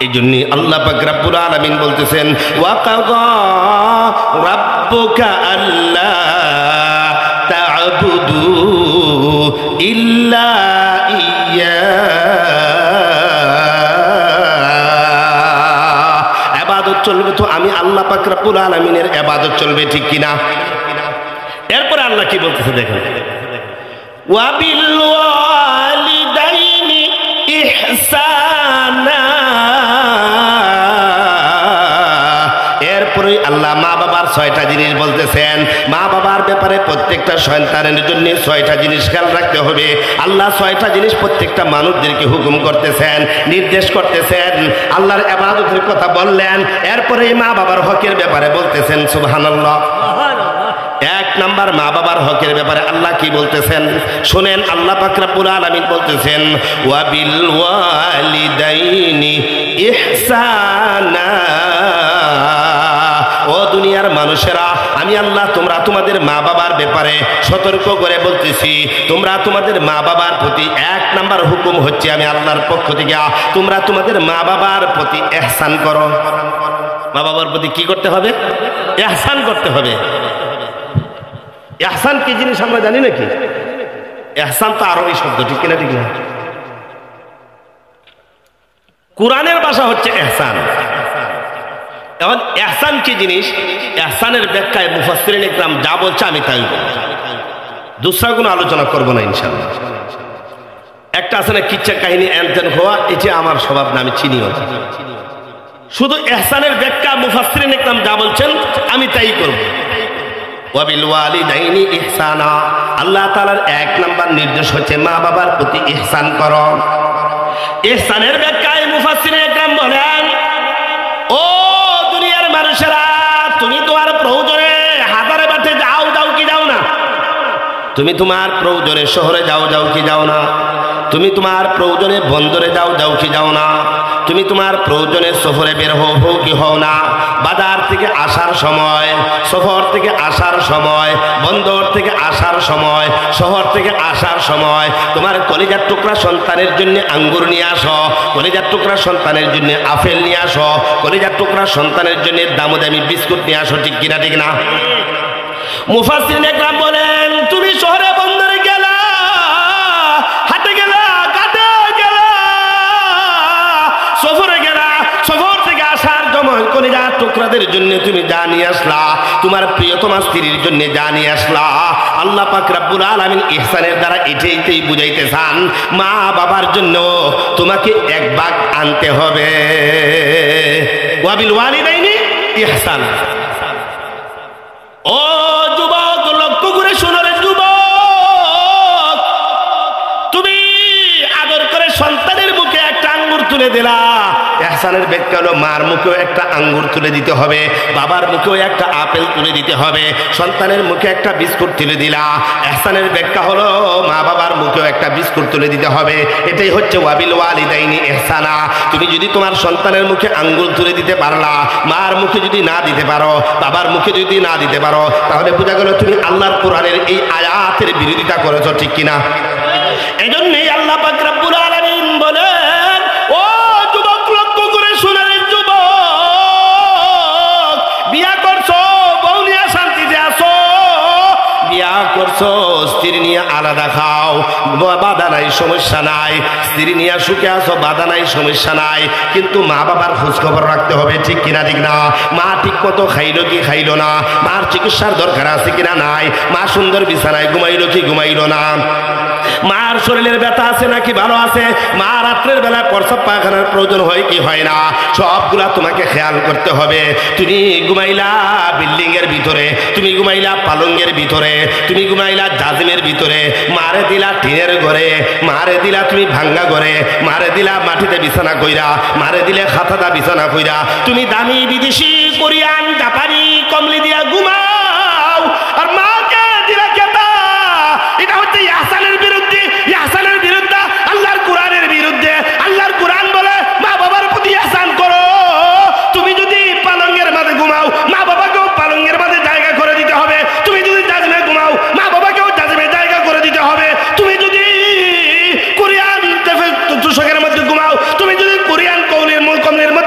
এই জন্যই আল্লাহ পাক রব্বুল আলামিন বলতেছেন ওয়া কাযা রাব্বুকা আল্লা তা'বুদু ইল্লা ইয়্যা, ইবাদত চলবে তো আমি আল্লাহ পাক রব্বুল আলামিনের ইবাদত চলবে, ঠিক কিনা? এরপরে আল্লাহ কি বলতেছে দেখেন, ওয়া বিল ওয়ালিদাইনি ইহসানা। এরপরে আল্লাহ মা বাবার 6টা জিনিস বলতেছেন। মা বাবার ব্যাপারে প্রত্যেকটা সন্তানের জন্য 6টা জিনিস খেয়াল রাখতে হবে। আল্লাহ 6টা জিনিস প্রত্যেকটা মানুষদেরকে হুকুম করতেছেন, নির্দেশ করতেছেন। আল্লাহর ইবাদতের কথা বললেন, এরপরে মা বাবার হকের ব্যাপারে বলতেছেন। সুবহানাল্লাহ। 1 নাম্বার মা বাবার হকের ব্যাপারে আল্লাহ কি বলতেছেন শুনেন। আল্লাহ পাক রব্বুল আলামিন বলতেছেন ওয়া বিল ওয়ালিদাইনি ইহসানা। ও দুনিয়ার মানুষেরা, আমি আল্লাহ তোমরা তোমাদের মা বাবার ব্যাপারে সতর্ক করে বলতেছি, তোমরা তোমাদের মা বাবার প্রতি 1 নাম্বার হুকুম হচ্ছে আমি আল্লাহর পক্ষ থেকে, তোমরা তোমাদের মা বাবার প্রতি ইহসান করো। মা বাবার প্রতি কি করতে হবে? ইহসান করতে হবে। ইহসান কি জিনিস আমরা জানি নাকি? ইহসান তো আরবি শব্দ, ঠিক কিনা? ঠিক না? কোরআনের ভাষা হচ্ছে ইহসান। এখন ইহসান কি জিনিস, ইহসানের ব্যাখ্যায় মুফাসসিরিন ইকরাম যা বলছে আমি তাই বলবো, দুসরা কোনো আলোচনা করব না ইনশাআল্লাহ। একটা আছে না কিচ্ছা কাহিনী এনতেন হওয়া, এটা আমার স্বভাব না, আমি চিনিও। শুধু ইহসানের ব্যাখ্যা মুফাসসিরিন ইকরাম যা বলছেন আমি তাই করব। ওয়া বিল ওয়ালিদাইনি ইহসানা, আল্লাহ তাআলার 1 নাম্বার নির্দেশ হচ্ছে মা বাবার প্রতি ইহসান করো। ইহসানের ব্যাখ্যায় মুফাসসিরিন ইকরাম বলেন, ও দুনিয়ার মানুষেরা, তুমি তোমার প্রয়োজনে হাজারে বাটে যাও কি যাও না? তুমি তোমার প্রয়োজনে শহরে যাও কি যাও না? তুমি তোমার প্রয়োজনে বন্দরে যাও কি যাও না? তুমি তোমার প্রয়োজনে সফরে বের হও কি হও না? বাজার থেকে আসার সময়, সফর থেকে আসার সময়, বন্দর থেকে আসার সময়, শহর থেকে আসার সময় তোমার কলিজার টুকরা সন্তানের জন্য আঙ্গুর নিয়ে আসো, কলিজার টুকরা সন্তানের জন্য আপেল নিয়ে আসো, কলিজার টুকরা সন্তানের জন্য দামি বিস্কুট নিয়ে আসো, ঠিক কিনা? ঠিক না? মুফাসসিরিন ইকরাম বলেন, তুমি শহরে বন্দরে গেলা, হাটে গেলা, ঘাটে গেলা, সফরে গেলা, সফর থেকে আসার সময় কলিজার টুকরাদের জন্য তুমি যা নিয়ে আসলা, তোমার প্রিয়তমা স্ত্রীর জন্য যা নিয়ে আসলা, আল্লাহ পাক রব্বুল আলামিন ইহসানের দ্বারা এটাই বুঝাইতে চান মা বাবার জন্য তোমাকে 1 ভাগ আনতে হবে। ওয়া বিল ওয়ালিদাইনি ইহসানা। ও যুবক, লক্ষ্য করে শোনো রে যুবক, তুমি আদর করে সন্তানের মুখে একটা আঙ্গুর তুলে দিলা, ইহসানের ব্যাখ্যা হলো মার মুখেও একটা আঙ্গুর তুলে দিতে হবে, বাবার মুখেও একটা আপেল তুলে দিতে হবে, সন্তানের মুখে একটা বিস্কুট তুলে দিলা। ইহসানের ব্যাখ্যা হলো মা বাবার মুখেও একটা বিস্কুট তুলে দিতে হবে। এটাই হচ্ছে ওয়া বিল ওয়ালিদাইনি ইহসানা। তুমি যদি তোমার সন্তানের মুখে আঙ্গুর তুলে দিতে পারলা, মার মুখে যদি না দিতে পারো, বাবার মুখে যদি না দিতে পারো, তাহলে বোঝা গেল তুমি আল্লাহর কোরআনের এই আয়াতের বিরোধিতা করেছো, ঠিক কিনা? এই জন্যই আল্লাহ পাক রব্বুল আলামিন বলেন, ও যুবক, লক্ষ্য করে শুনে যুবক, বিয়া করছো, বউ নিয়ে শান্তিতে আসো, বিয়া করছো, স্ত্রী নিয়ে আলাদা খাও, বাধা নাই, সমস্যা নাই, স্ত্রী নিয়ে সুখে আসো, বাধা নাই, সমস্যা নাই, কিন্তু মা বাবার খোঁজ খবর রাখতে হবে, ঠিক কিনা? ঠিক না? মা ঠিক মতো খাইলো কি খাইলো না, মার চিকিৎসার দরকার আছে কিনা নাই, মা সুন্দর বিছানায় ঘুমাইলো কি ঘুমাইলো না, মার শরীরের ব্যথা আছে নাকি ভালো আছে, মা রাত্রের বেলায় প্রস্রাব পায়খানার প্রয়োজন হয় কি হয় না, সবগুলা তোমাকে খেয়াল করতে হবে। তুমি ঘুমাইলা বিল্ডিং এর ভিতরে, তুমি ঘুমাইলা পালঙ্গের ভিতরে, তুমি ঘুমাইলা জাজিমের ভিতরে, মারে দিলা টিনের ঘরে, মারে দিলা তুমি ভাঙ্গা ঘরে, মারে দিলা মাটিতে বিছানা কইরা, মারে দিলে খাতাদা বিছানা কইরা, তুমি দামি বিদেশি কোরিয়ান জাপানি কমলি দিয়া ঘুমাও, আর মাকে দিলা কেতা। এটা হচ্ছে ইহসানের বিরুদ্ধে, ইহসানের বিরুদ্ধে, আল্লাহর কোরআনের বিরুদ্ধে। আল্লাহর কোরআন বলে মা বাবার প্রতি ইহসান করো। তুমি যদি পালঙ্গের মাঝে ঘুমাও, মা বাবাকেও পালঙ্গের মাঝে জায়গা করে দিতে হবে। তুমি যদি জাজিমে ঘুমাও, মা বাবাকেও জাজিমে জায়গা করে দিতে হবে। তুমি যদি কোরিয়ান তুষকের মধ্যে ঘুমাও, তুমি যদি কোরিয়ান কমলের মধ্যে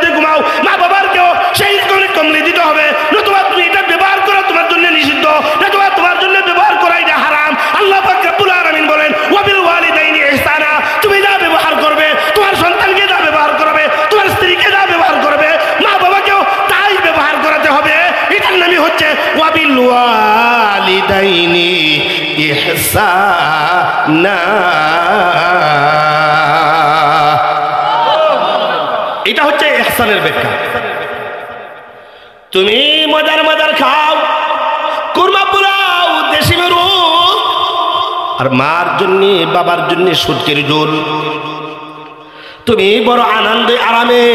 হচ্ছে ওয়াবিল ওয়ালিদাইনি ইহসানা। এটা হচ্ছে ইহসানের ব্যাখ্যা। তুমি মজার মজার খাও, কুরমা পোলাও, দেশি গরু, আর মার জন্য বাবার জন্য সুটকির ঝোল। তুমি বড় আনন্দে আরামে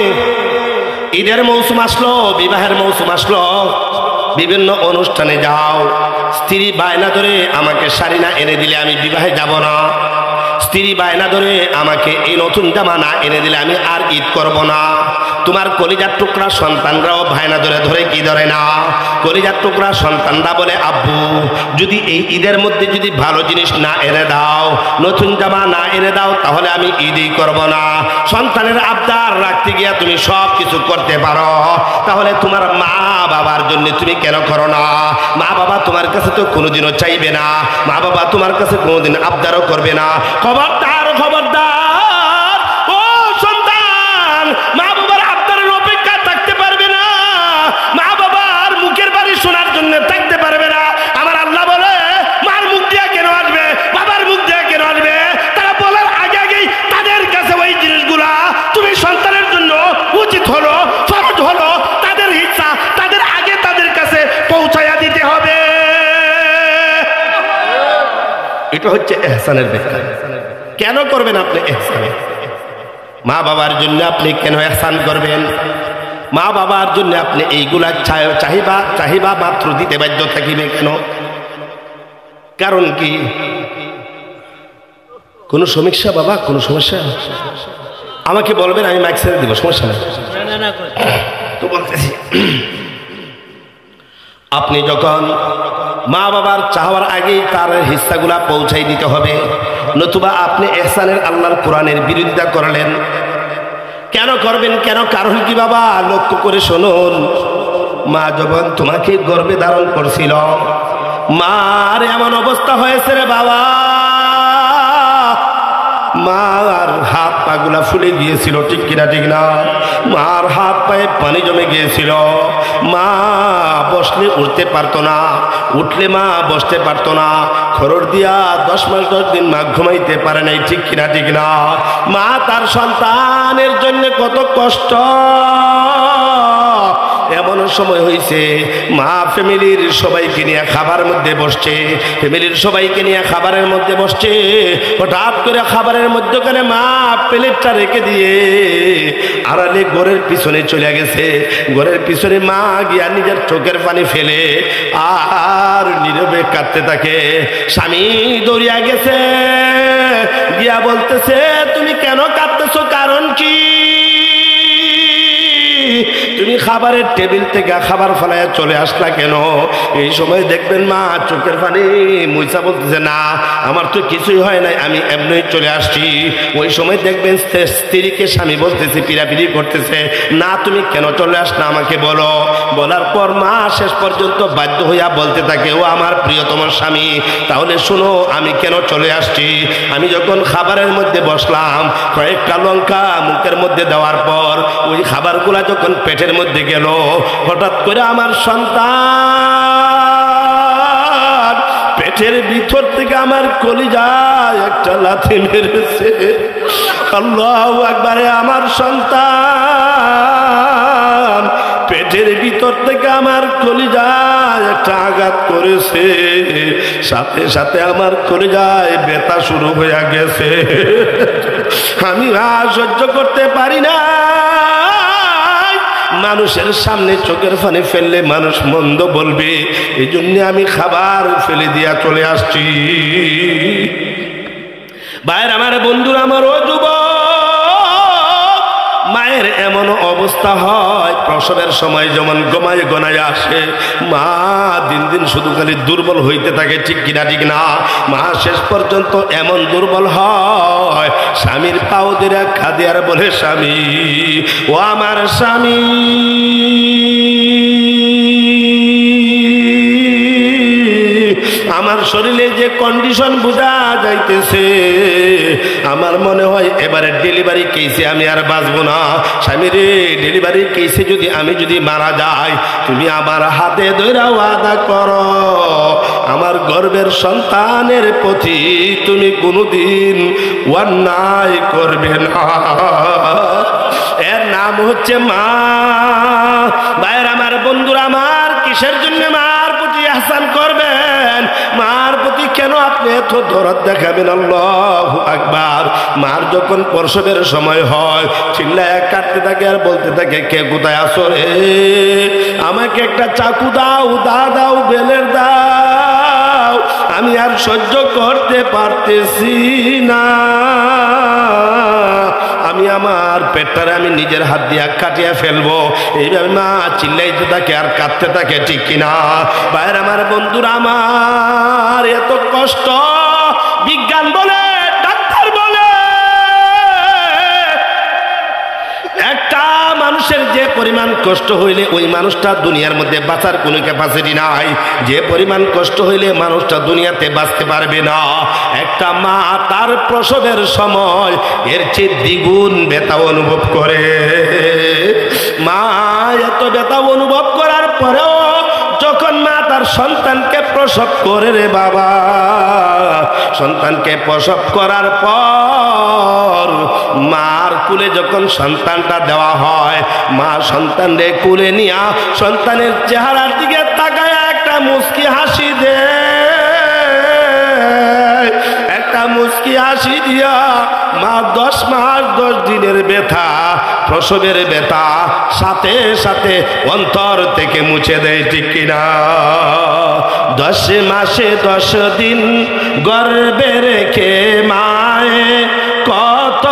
ঈদের মৌসুম আসলো, বিবাহের মৌসুম আসলো, বিভিন্ন অনুষ্ঠানে যাও, স্ত্রী বায়না ধরে আমাকে শাড়ি না এনে দিলে আমি বিবাহে যাব না, স্ত্রী বায়না ধরে আমাকে এই নতুন জামা না এনে দিলে আমি আর ঈদ করব না। তোমার কলিজার টুকরা সন্তানরাও বায়না ধরে ধরে কি ধরে না, কলিজার টুকরা সন্তানরা বলে আব্বু যদি এই ঈদের মধ্যে যদি ভালো জিনিস না এনে দাও, নতুন জামা না এনে দাও, তাহলে আমি ঈদই করব না। সন্তানের আবদার রাখতে গিয়া তুমি সব কিছু করতে পারো, তাহলে তোমার মা বাবার জন্য তুমি কেন করো না? মা বাবা তোমার কাছে তো কোনোদিনও চাইবে না, মা বাবা তোমার কাছে কোনোদিন আবদারও করবে না। খবরদার খবরদার ও সন্তান, মা বাবার আবদারের অপেক্ষা থাকতে পারবে না, মা বাবার মুখের বাড়ি শোনার জন্য থাকতে পারবে না। আমার আল্লাহ বলে মার মুখ দিয়ে কেন আসবে, বাবার মুখ দিয়ে কেন আসবে? তারা বলার আগে আগেই তাদের কাছে ওই জিনিসগুলা তুমি সন্তানের জন্য উচিত হলো, ফরজ হলো, তাদের ইচ্ছা তাদের আগে তাদের কাছে পৌঁছায়া দিতে হবে। এটা হচ্ছে ইহসানের ব্যাখ্যা। কেন করবেন আপনি ইহসান? মা বাবার জন্য আপনি কেন ইহসান করবেন? মা বাবার জন্য আপনি এইগুলা চাহিবা মাত্র দিতে বাধ্য থাকিবে কেন? কারণ কি? কোন সমস্যা বাবা? কোন সমস্যা? আমাকে বলবেন, আমি মাইক ছেড়ে দিব, সমস্যা নেই তো বলতেছি। আপনি যখন মা বাবার চাওয়ার আগেই তার হিস্সাগুলা পৌঁছাই দিতে হবে, নতুবা আপনি ইহসানের আল্লাহর কোরআনের বিরোধিতা করলেন। কেন করবেন? কেন? কারণ কি বাবা? লক্ষ্য করে শুনুন। মা যখন তোমাকে গর্ভে ধারণ করছিল, মার এমন অবস্থা হয়েছে রে বাবা, মার হাত পাগুলা ফুলে গিয়েছিল, ঠিক কিনা ঠিক না? মার হাত পায়ে পানি জমে গিয়েছিল, মা বসলে উঠতে পারতো না, উঠলে মা বসতে পারতো না, খরর দিয়া 10 মাস 10 দিন মা ঘুমাইতে পারে নাই, ঠিক কিনা ঠিক না? মা তার সন্তানের জন্য কত কষ্ট। এমন সময় হয়েছে মা ফ্যামিলির সবাইকে নিয়ে খাবার মধ্যে বসছে, ফ্যামিলির সবাইকে নিয়ে খাবারের মধ্যে বসছে, হঠাৎ করে খাবারের মধ্যখানে মা প্লেটটা রেখে দিয়ে আড়ালে ঘরের পিছনে চলে গেছে। ঘরের পিছনে মা গিয়া নিজের চোখের পানি ফেলে আর নীরবে কাঁদতে থাকে। স্বামী দৌড়িয়া গেছে, গিয়া বলতেছে তুমি কেন কাঁদতেছো? কারণ কি? তুমি খাবারের টেবিল থেকে খাবার ফেলায় চলে আসলা কেন? এই সময় দেখবেন মা চোখের পানি মুইসা বলতেছে না আমার তো কিছুই হয় নাই, আমি এমনি চলে আসছি। ওই সময় দেখবেন স্ত্রীকে স্বামী বলতেছে, পিড়াপিড়ি করতেছে, না তুমি কেন চলে আসলা আমাকে বলো। বলার পর মা শেষ পর্যন্ত বাধ্য হইয়া বলতে থাকে, ও আমার প্রিয়তম স্বামী, তাহলে শোনো আমি কেন চলে আসছি। আমি যখন খাবারের মধ্যে বসলাম, কয়েকটা লঙ্কা মুখের মধ্যে দেওয়ার পর ওই খাবারগুলা যখন পেটের মধ্যে গেল, হঠাৎ করে আমার সন্তান পেটের ভিতর থেকে আমার কলিজায় একটা লাথি মেরেছে। আল্লাহু আকবার! আমার সন্তান পেটের ভিতর থেকে আমার কলিজায় একটা আঘাত করেছে, সাথে সাথে আমার কলিজায় ব্যথা শুরু হয়ে গেছে। আমি আর সহ্য করতে পারি না। মানুষের সামনে চোখের পানি ফেললে মানুষ মন্দ বলবে, এই জন্য আমি খাবার ফেলে দিয়া চলে আসছি। ভাইয়ের আমার, বন্ধুরা আমার, ও যুবক, মায়ের এমন অবস্থা হয় প্রসবের সময় যেমন গমায় গনায় আসে, মা দিন দিন শুধু খালি দুর্বল হইতে থাকে, ঠিক কিনা ঠিক না? মা শেষ পর্যন্ত এমন দুর্বল হয়, স্বামীর পাও দিয়ে কাঁদে আর বলে, স্বামী ও আমার স্বামী, আমার শরীরে যে কন্ডিশন বোঝা যাইতেছে, আমার মনে হয় এবারে ডেলিভারি কেসে আমি আর বাঁচবো না। স্বামী রে, ডেলিভারি কেসে যদি আমি মারা যাই, তুমি আমার হাতে ধরে ওয়াদা করো আমার গর্ভের সন্তানের প্রতি তুমি কোনোদিন অন্যায় করবে না। এর নাম হচ্ছে মা। ভাইয়ের আমার, বন্ধুরা আমার, কিসের জন্য মার প্রতি ইহসান করবেন? মার প্রতি কেন আপনি এত দরদ দেখাবেন? আল্লাহু আকবার। মার যখন প্রসবের সময় হয়, চিল্লায় কাটতে থাকে আর বলতে থাকে, কে কোথায় আসো রে? আমাকে একটা চাকু দাও, দাও, বেলের দাও, আমি আর সহ্য করতে পারতেছি না। আমি আমার পেটটারে আমি নিজের হাত দিয়ে কাটিয়ে ফেলবো। এইভাবে মা চিল্লাইতে থাকে আর কাঁদতে থাকে, ঠিক কিনা? বাইরে আমার, বন্ধুরা আমার, এত কষ্ট বিজ্ঞান বলে, ডাক্তার বলে, একটা মানুষের যে পরিমাণ কষ্ট হইলে ওই মানুষটা দুনিয়ার মধ্যে বাঁচার কোনো ক্যাপাসিটি নাই। যে পরিমাণ কষ্ট হইলে মানুষটা দুনিয়াতে বাঁচতে পারবে না। একটা মা তার প্রসবের সময় এর চেয়ে দ্বিগুণ ব্যথা অনুভব করে। মা এত ব্যথা অনুভব করার পরেও যখন মা তার সন্তানকে প্রসব করে, রে বাবা, সন্তানকে প্রসব করার পর মার কুলে যখন সন্তানটা দেওয়া হয়, মা সন্তানরে কুলে নিয়া সন্তানের চেহারার দিকে তাকায় একটা মুস্কি হাসি দেয়। একটা মুস্কি হাসি দিয়া মা 10 মাস 10 দিনের ব্যথা, প্রসবের ব্যথা সাথে সাথে অন্তর থেকে মুছে দেয়, ঠিক কিনা? 10 মাসে 10 দিন গর্ভে রেখে মায়ে কত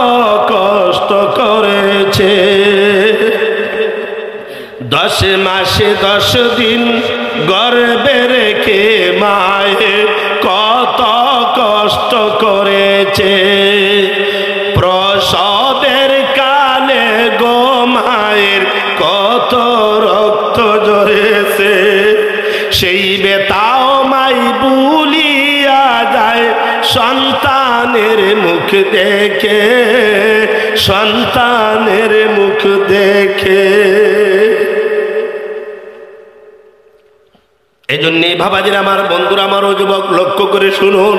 কষ্ট করেছে। 10 মাসে 10 দিন গর্ভে রেখে মায়ে কত কষ্ট করেছে। প্রসবের কালে গো মায়ের কত রক্ত ঝরেছে। সেই ব্যথাও মাই ভুলিয়া যায় সন্তানের মুখ দেখে, সন্তানের মুখ দেখে। এই জন্যই বাবাজির আমার, বন্ধুরা আমার, ও যুবক, লক্ষ্য করে শুনুন।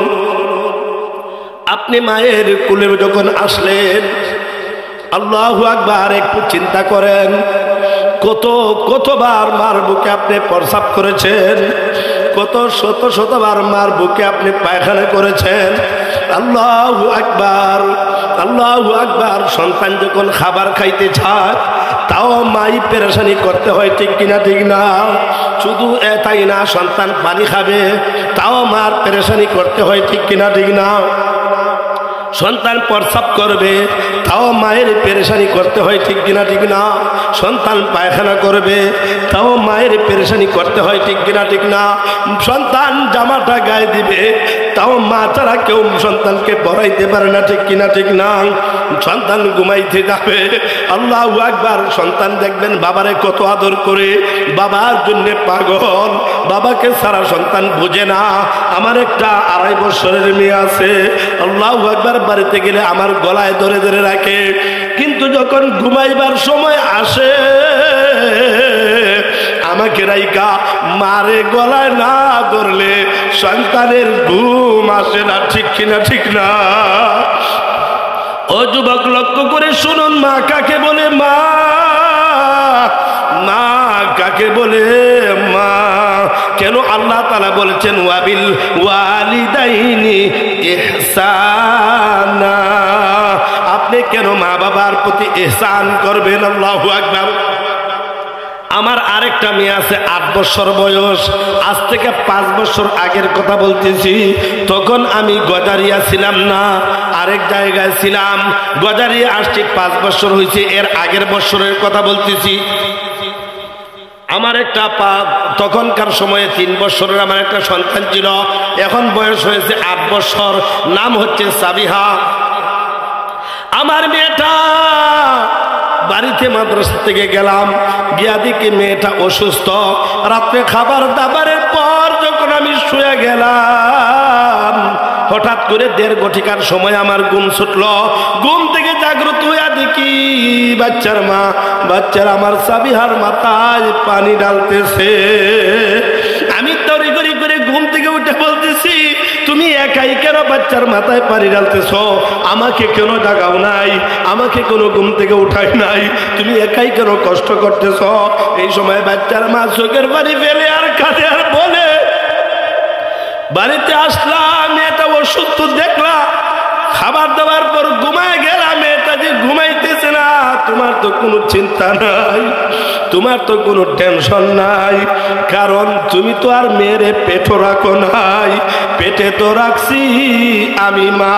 আপনি মায়ের কোলে যখন আসলেন, আল্লাহু আকবার, একটু চিন্তা করেন কতবার মার বুকে আপনি প্রস্রাব করেছেন, কত শতবার মার বুকে আপনি পায়খানা করেছেন। আল্লাহু আকবার, আল্লাহু আকবার। সন্তান যখন খাবার খাইতে চায় তাও মাই পেরেশানি করতে হয়, ঠিক কিনা? ঠিক না? শুধু এটাই না, সন্তান পানি খাবে তাও মার পেরেশানি করতে হয়, ঠিক কিনা? ঠিক না? সন্তান প্রস্রাব করবে তাও মায়ের পেরেশানি করতে হয়, ঠিক কিনা? ঠিক না? সন্তান পায়খানা করবে তাও মায়ের পেরেশানি করতে হয়, ঠিক কিনা? ঠিক না? সন্তান জামাটা গায়ে দিবে তাও মা ছাড়া কেউ সন্তানকে পরাইতে পারে না, ঠিক কিনা? ঠিক না? সন্তান ঘুমাইতে যাবে, আল্লাহু আকবার, সন্তান দেখবেন বাবারে কত আদর করে, বাবার জন্য পাগল, বাবাকে সারা সন্তান বোঝে না। আমার একটা 2.5 বছরের মেয়ে আছে, আল্লাহু আকবার, বাড়িতে গেলে আমার গলায় ধরে ধরে রাখে, কিন্তু যখন ঘুমাইবার সময় আসে আমাকে রাইকা মারে গলায় না ধরলে সন্তানের ঘুম আসে না, ঠিক কিনা? ঠিক না? ও যুবক, লক্ষ্য করে শুনুন, মা কাকে বলে? মা, মা কাকে বলে? মা কেন আল্লাহ তাআলা বলেছেন ওয়াবিল ওয়ালিদাইনি ইহসানা? আপনি কেন মা বাবার প্রতি ইহসান করবেন? আল্লাহু আকবার। আমার আরেকটা মেয়ে আছে, 8 বছর বয়স। আজ থেকে 5 বছর আগের কথা বলতেছি। তখন আমি গজারিয়া ছিলাম না, আরেক জায়গায় ছিলাম। গজারিয়া আসছি 5 বছর হয়েছে, এর আগের বছরের কথা বলতেছি। আমার একটা তখনকার সময়ে 3 বছরের আমার একটা সন্তান ছিল, এখন বয়স হয়েছে 8 বছর, নাম হচ্ছে সাবিহা। আমার মেয়েটা বাড়িতে মাদ্রাসা থেকে গেলাম, গিয়া দেখি মেয়েটা অসুস্থ। রাত্রে খাবার দাবারের পর যখন যখন আমি শুয়ে গেলাম, হঠাৎ করে 1.5 ঘটিকার সময় আমার ঘুম ছুটল। ঘুম থেকে জাগ্রত হইয়া দেখি বাচ্চার মা, বাচ্চার আমার সাবিহার মাথায় পানি ঢালতেছে। আমি তড়িঘড়ি করে ঘুম থেকে উঠে বলতেছি, তুমি একাই কেন বাচ্চার মাথায় পানি ঢালতেছ? আমাকে কেন জাগাও নাই? আমাকে কোনো ঘুম থেকে উঠাই নাই? তুমি একাই কেন কষ্ট করতেছ? এই সময় বাচ্চার মা চোখের পানি ফেলে আর কাঁদে আর বলে, বাড়িতে আসলাম, মেয়েটা অসুস্থ দেখলাম, খাবার দাবার পর ঘুমায় গেলাম, মেয়েটা যে ঘুমাইতেছে না, তোমার তো কোনো চিন্তা নাই, তোমার তো কোনো টেনশন নাই, কারণ তুমি তো আর মেয়েরে পেটও রাখো নাই, পেটে তো রাখছি আমি মা।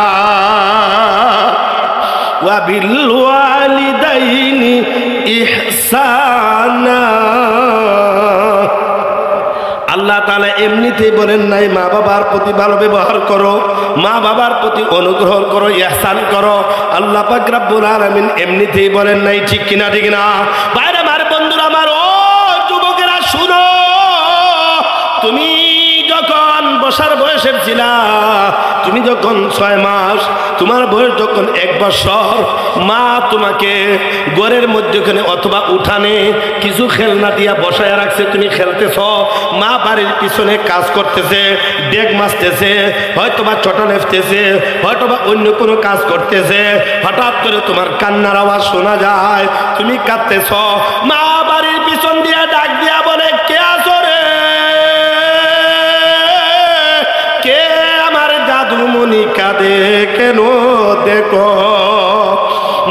ওয়া বিল ওয়ালিদাইনি ইহসানা। আল্লাহ তাআলা এমনিতেই বলেন নাই মা বাবার প্রতি ভালো ব্যবহার করো, মা বাবার প্রতি অনুগ্রহ করো, ইহসান করো। আল্লাহ পাক রব্বুল আলামিন এমনিতেই বলেন নাই, ঠিক কিনা? ঠিক না? বাইরে আমার বন্ধুরা আমার, ও যুবকেরা শুনো, তুমি যখন বসার বয়সের ছিলা, তুমি যখন 6 মাস, তোমার বয়স যখন 1 বছর, মা তোমাকে ঘরের মধ্যখানে অথবা উঠানে কিছু খেলনা দিয়া বসায় রাখছে, তুমি খেলতেছ। মা বাড়ির পিছনে কাজ করতেছে, ডেক মাছতেছে, হয়তোবা চটা নেফতেছে, হয়তোবা অন্য কোনো কাজ করতেছে। হঠাৎ করে তোমার কান্নার আওয়াজ শোনা যায়, তুমি কাঁদতেছ। মা বাড়ির পিছন দিয়া ডাক দিয়া বলে, কে আছো রে? কে আমার জাদুমণি কাঁদে কেন? দেখো।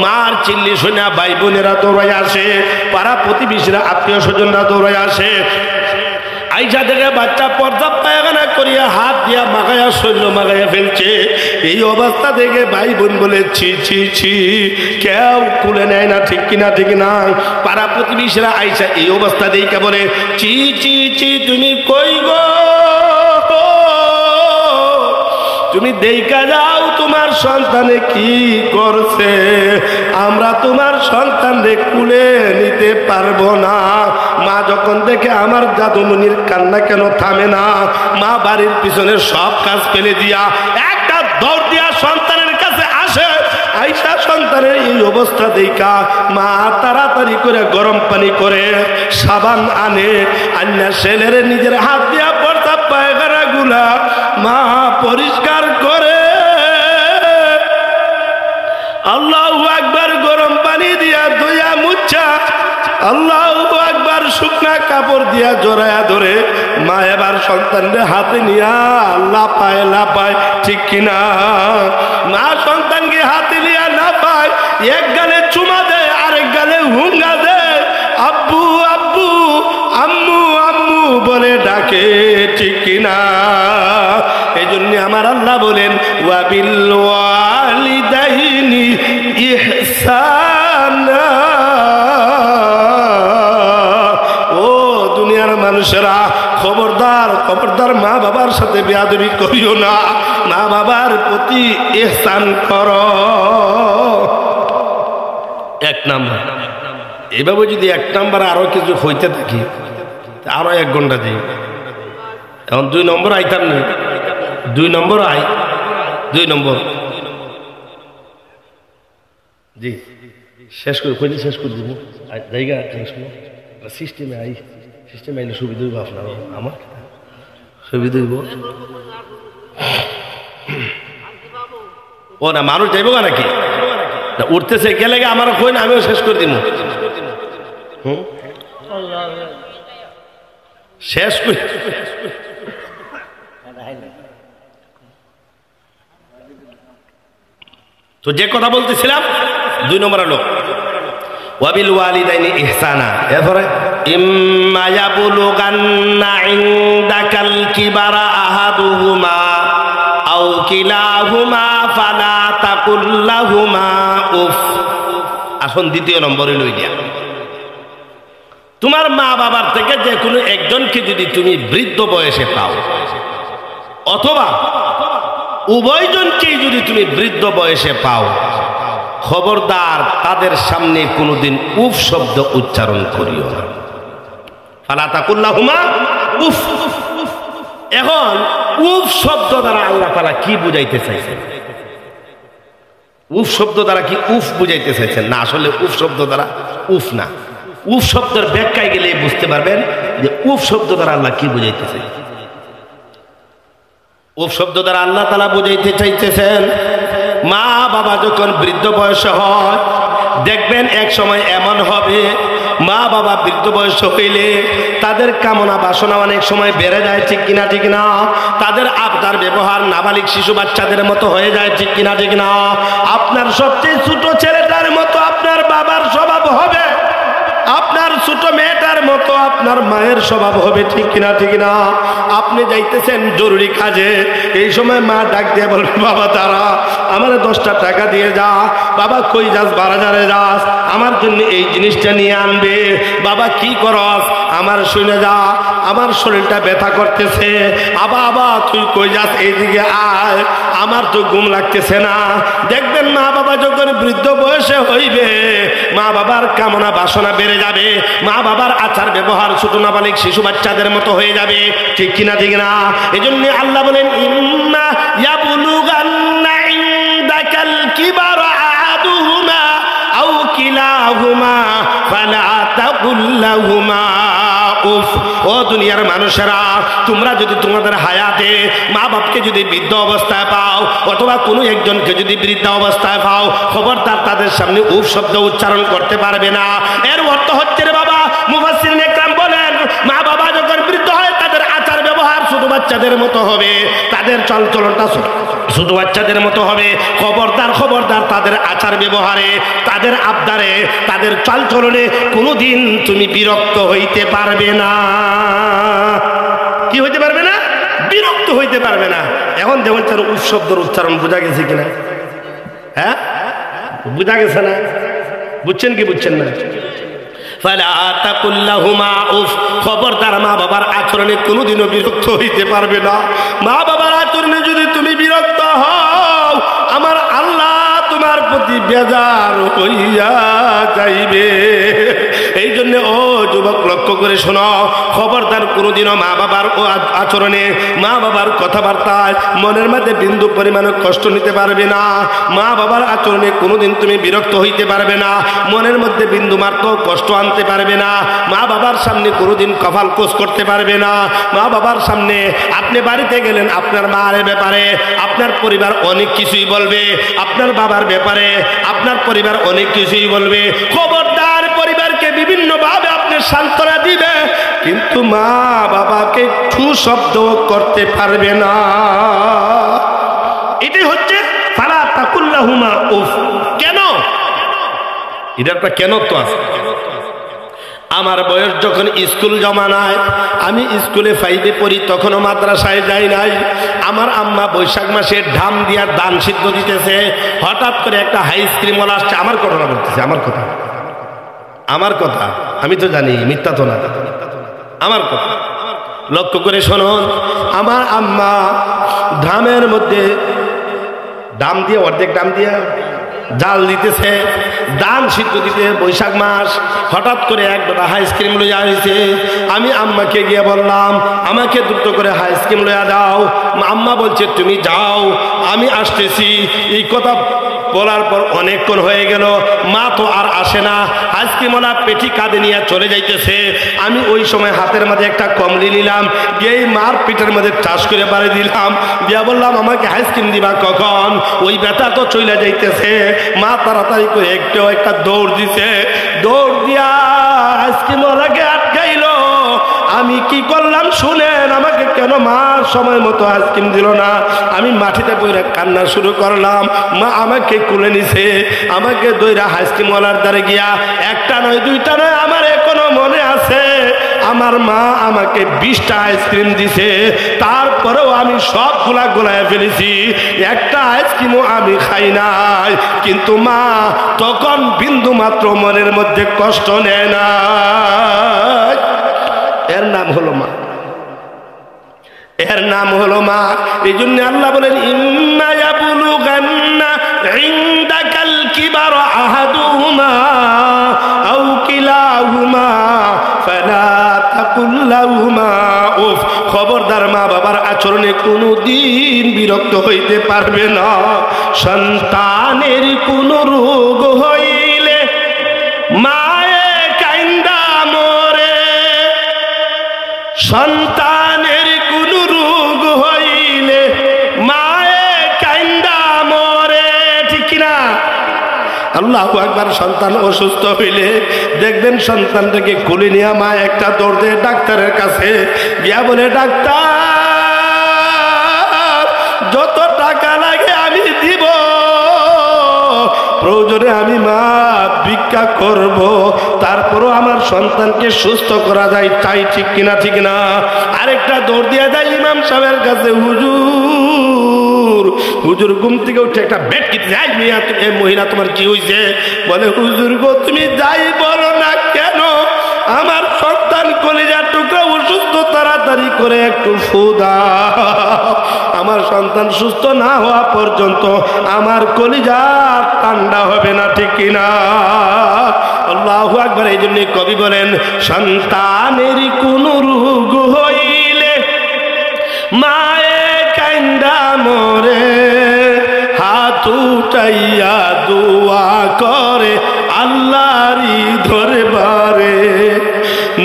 মার চিল্লি শোনা ভাই বোনেরা দৌড়ায় আসে, পাড়া প্রতিবেশীরা আত্মীয় স্বজনরা দৌড়ায় আসে। আইসা থেকে বাচ্চা পর্যাপ্ত পায়খানা করিয়া হাত দিয়া মাগাইয়া শৈল্য মাগাইয়া ফেলছে। এই অবস্থা দেখে ভাই বোন বলে, ছি ছি ছি, কেউ তুলে নেয় না, ঠিক কিনা? ঠিক না? পাড়া প্রতিবেশীরা আইসা এই অবস্থা দেখে বলে, ছি ছি ছি, তুমি কই গো? তুমি দেখা যাও তোমার সন্তানে কি করছে, আমরা তোমার সন্তানকে কুলে নিতে পারবো না। মা যখন দেখে আমার জাদুমণির কান্না কেন থামে না, মা বাড়ির পিছনে সব কাজ ফেলে দিয়া একটা দৌড় দিয়া সন্তানের কাছে আসে। আইসা সন্তানের এই অবস্থা দেখা মা তাড়াতাড়ি করে গরম পানি করে সাবান আনে, আন্না ছেলের নিজের হাত দিয়া পড়তা পায়খানা গুলা মা পরিষ্কার করে। আল্লাহু আকবার, গরম পানি দিয়া ধুইয়া মুচ্ছা, আল্লাহু আকবার, শুকনা কাপড় দিয়া জড়ায়া ধরে মা এবার সন্তানদের হাতে নিয়া লাপায় লাপায়, ঠিক কিনা? মা সন্তানকে হাতে নিয়া লাপায়, এক গালে চুমা দেয়, আরেক গালে হুঙ্গা দেয়, আব্বু আব্বু, আম্মু আম্মু বলে ডাকে, ঠিক কিনা? এই জন্য আমার আল্লাহ বলেন, ওয়া বিল ওয়ালিদাইনি ইহসানা। ও দুনিয়ার মানুষেরা, খবরদার খবরদার, মা বাবার সাথে বেয়াদবি করিও না, মা বাবার প্রতি ইহসান করো। 1 নাম্বার। এভাবে যদি 1 নাম্বার আরো কিছু হইতে থাকি, আরো 1 ঘন্টা দিই। এখন 2 নম্বর আইতাম না, 2 নম্বর আই, 2 নম্বর জি শেষ করে কইলে শেষ করে দিব জায়গা সিস্টেমে আই, সিস্টেমে আইলে সুবিধা হইব আপনার, আমার সুবিধা হইব। ও না, মানুষ যাইব নাকি উঠতেছে গেলে আমার কই না, আমিও শেষ করে দিব। শেষ করে তো যে কথা বলতেছিলাম, 2 নম্বর হলো ওয়াবিল ওয়ালিদাইনি ইহসানা। এরপরে ইম্মা ইয়াবলুগান্না ইনদাকাল কিবারা আহাদুহুমা আও কিলাহুমা ফালা তাকুল লাহুমা উফ। আসুন 2 নম্বরে লই দিয়া, তোমার মা বাবার থেকে যে কোনো একজনকে যদি তুমি বৃদ্ধ বয়সে পাও, অথবা উভয়জনকেই যদি তুমি বৃদ্ধ বয়সে পাও, খবরদার তাদের সামনে কোনোদিন উফ শব্দ উচ্চারণ করিও না। ফালা তাকুল লাহুমা উফ। এখন উফ শব্দ দ্বারা আল্লাহ তাআলা কি বুঝাইতে চাইছেন? উফ শব্দ দ্বারা কি উফ বুঝাইতে চাইছেন? না, আসলে উফ শব্দ দ্বারা উফ না। উফ শব্দের ব্যাখ্যায় গেলে বুঝতে পারবেন যে উফ শব্দ দ্বারা আল্লাহ কি বুঝাইতে চাইছেন। উফ শব্দ দ্বারা আল্লাহ তাআলা বুঝাইতে চাইতেছেন, মা বাবা যখন বৃদ্ধ বয়স হয়, দেখবেন এক সময় এমন হবে মা বাবা বৃদ্ধ বয়স হইলে তাদের কামনা বাসনা অনেক সময় বেড়ে যায়, ঠিক কিনা ঠিক না? তাদের আবদার ব্যবহার নাবালিক শিশু বাচ্চাদের মতো হয়ে যায়, ঠিক কিনা ঠিক না? আপনার সবচেয়ে ছোট ছেলেটার মতো আপনার বাবার স্বভাব হবে, আপনার ছোট মেয়েটার মতো আপনার মায়ের স্বভাব হবে, ঠিক কিনা ঠিক না? আপনি যাইতেছেন জরুরি কাজে, এই সময় মা ডাক দিয়ে বলবে, বাবা দাঁড়া, আমার 10টা টাকা দিয়ে যা। বাবা কই যাস? বাজারে যাস, আমার জন্য এই জিনিসটা নিয়ে আনবে। বাবা কি করস? আমার শুনে যা, আমার শরীরটা ব্যথা করতেছে। বাবা তুই কই যাস? এইদিকে আয়, আমার তো ঘুম লাগতেছে না। দেখবেন মা বাবা যখন বৃদ্ধ বয়সে হইবে, মা বাবার কামনা বাসনা বেড়ে যাবে, মা বাবার আচার ব্যবহার ছোট নাবালিক শিশু বাচ্চাদের মতো হয়ে যাবে, ঠিক কিনা ঠিক না? এজন্য আল্লাহ বলেন, ইম্মা ইয়াবলুগান্না ইনদাকাল কিবারা আহাদুহুমা আও কিলাহুমা ফালা তাকুল লাহুমা উফ। ও দুনিয়ার মানুষেরা, তোমরা যদি তোমাদের হায়াতে মা বাপকে যদি বৃদ্ধ অবস্থায় পাও, অথবা কোনো একজনকে যদি বৃদ্ধ অবস্থায় পাও, খবরদার তাদের সামনে উফ শব্দ উচ্চারণ করতে পারবে না। এর অর্থ হচ্ছে রে বাবা, মুফাসসিরিন ইকরাম বলেন, মা বাবা যখন বৃদ্ধ হয় তাদের আচার ব্যবহার ছোট বাচ্চাদের মতো হবে, তাদের চলচলনটা ছোট বাচ্চাদের মতো হবে। খবরদার খবরদার, তাদের আচার ব্যবহারে, তাদের আবদারে, তাদের চলচলনে কোনোদিন তুমি বিরক্ত হইতে পারবে না। কি হইতে পারবে না? বিরক্ত হইতে পারবে না। এখন যেমন তার উফ শব্দের উচ্চারণ বোঝা গেছে কিনা? হ্যাঁ, বোঝা গেছে না? বুঝছেন কি বুঝছেন না? ফালা তাকুল লাহুমা উফ। খবরদার, মা বাবার আচরণে কোনোদিনও বিরক্ত হইতে পারবে না। মা বাবার আচরণে যদি তুমি বিরক্ত হও, আমার আল্লাহ তোমার প্রতি বেজার হইয়া যাইবে। এই জন্য ও যুবক, লক্ষ্য করে শোনো, খবরদার কোনোদিনও মা বাবার ও আচরণে, মা বাবার কথাবার্তায় মনের মধ্যে বিন্দু পরিমাণ কষ্ট নিতে পারবে না। মা বাবার আচরণে কোনোদিন তুমি বিরক্ত হইতে পারবে না, মনের মধ্যে বিন্দু মাত্র কষ্ট আনতে পারবে না। মা বাবার সামনে কোনোদিন কপাল কোষ করতে পারবে না। মা বাবার সামনে আপনি বাড়িতে গেলেন, আপনার মার ব্যাপারে আপনার পরিবার অনেক কিছুই বলবে, আপনার বাবার ব্যাপারে আপনার পরিবার অনেক কিছুই বলবে। খবরদার, পরিবারকে বিভিন্ন ভাবে আপনি সান্ত্বনা দিবে, কিন্তু মা বাবাকে টু শব্দ করতে পারবে না। এটাই হচ্ছে ফালা তাকুল লাহুমা উফ। কেন? এটার একটা কেন তো আছে। আমার বয়স যখন স্কুল জমানায়, আমি স্কুলে 5-এ পড়ি, তখনও মাদ্রাসায় যাই নাই। আমার আম্মা বৈশাখ মাসে ঢাম দিয়া দান সিদ্ধ দিতেছে, হঠাৎ করে একটা আইসক্রিমওয়ালা আসছে। আমার ঘটনা বলতেছে, আমার কথা, আমি তো জানি, মিথ্যা তো না, আমার কথা। লক্ষ্য করে শুনুন, আমার আম্মা ঢামের মধ্যে ডাম দিয়ে, অর্ধেক ডাম দিয়ে জাল দিতেছে, দান সিদ্ধ দিতে, বৈশাখ মাস। হঠাৎ করে এক ডোটা আইসক্রিম লইয়া হয়েছে। আমি আম্মাকে গিয়ে বললাম, আমাকে দ্রুত করে আইসক্রিম লইয়া দাও। আম্মা বলছে, তুমি যাও, আমি আসতেছি। এই কথা বলার পর অনেকক্ষণ হয়ে গেল, মা তো আর আসে না। আইসক্রিমওয়ালা পেটি কাঁধে নিয়ে চলে যাইতেছে। আমি ওই সময় হাতের মাঝে একটা কমলি নিলাম, গিয়ে মার পিঠের মধ্যে টাস করে বাড়ি দিলাম, দিয়া বললাম, আমাকে আইসক্রিম দিবা কখন? ওই ব্যথা তো চলে যাইতেছে। মা তাড়াতাড়ি করে একটা দৌড় দিছে, দৌড় দিয়া আইসক্রিমওয়ালাকে আটকাইলো। আমি কি করলাম শুনেন, আমাকে কেন মা সময় মতো আইসক্রিম দিল না? আমি মাটিতে পড়ে কান্না শুরু করলাম। মা আমাকে কুলে নিছে, আমাকে দইরা আইসক্রিমওয়ালার দ্বারে গিয়া, একটা নয় দুইটা নয়, আমার এখনো মনে আছে, আমার মা আমাকে 20টা আইসক্রিম দিছে। তারপরেও আমি সবগুলা গোলায় ফেলেছি, একটা আইসক্রিমও আমি খাই নাই। কিন্তু মা তখন বিন্দু মাত্র মনের মধ্যে কষ্ট নেয় না। এর নাম হলো মা, এর নাম হলো মা। এই জন্য আল্লাহ বলেন, ইম্মা ইয়াবলুগান্না ইনদাকাল কিবারা আহাদুহুমা আও কিলাহুমা ফালা তাকুল্লাহুমা উফ, খবরদার মা বাবার আচরণে কোনোদিন বিরক্ত হইতে পারবে না। সন্তানের কোনো রোগ হইলে মায়ে কাইন্দা মরে, সন্তানের কোনো রোগ হইলে মায়ে কাইন্দা মরে, ঠিক কিনা? আল্লাহু আকবার। সন্তান অসুস্থ হইলে দেখবেন সন্তানটাকে কোলে নিয়ে মা একটা দৌড় দেয় ডাক্তারের কাছে, গিয়া বলে ডাক্তার যত টাকা লাগে আমি দিব, প্রয়োজনে আমি মা ভিক্ষা করব, তারপরও আমার সন্তানকে সুস্থ করা যায়, তাই ঠিক কিনা? ঠিক না? আরেকটা দৌড় দিয়ে যায় ইমাম সাহেবের কাছে, হুজুর হুজুর ঘুম থেকে উঠে একটা বেড কিনতে যাই, মহিলা তোমার কি হয়েছে? বলে হুজুর গো তুমি যাই বলো না কেন, আমার সন্তান কলিজার টুকরা অসুস্থ, তাড়াতাড়ি করে একটু ফু দাও, আমার সন্তান সুস্থ না হওয়া পর্যন্ত আমার কলিজা ঠান্ডা হবে না, ঠিক কিনা? আল্লাহু আকবার। এই জন্য কবি বলেন সন্তানের কোন রোগ হইলে মায়ে কাইন্দা মরে, হাত উঠাইয়া দোয়া করে আল্লাহরই দরবারে,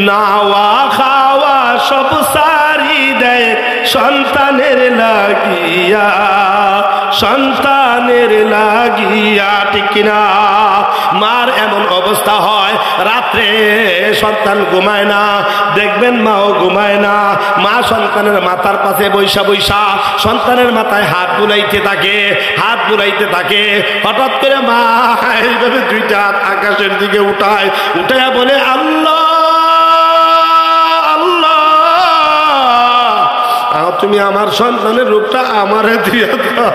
নাওয়া খাওয়া সব সারি দেয় সন্তানের লাগিয়া, সন্তানের লাগিয়া, ঠিক কিনা? মার এমন অবস্থা হয় রাত্রে সন্তান ঘুমায় না, দেখবেন মাও ঘুমায় না, মা সন্তানের মাথার পাশে বৈশা বৈশা সন্তানের মাথায় হাত বুলাইতে থাকে, হাত বুলাইতে থাকে। হঠাৎ করে মা এইভাবে দুইটা হাত আকাশের দিকে উঠায়, উঠাইয়া বলে আল্লাহ আল্লাহ, তুমি আমার সন্তানের রূপটা আমারে দিয়ে দাও,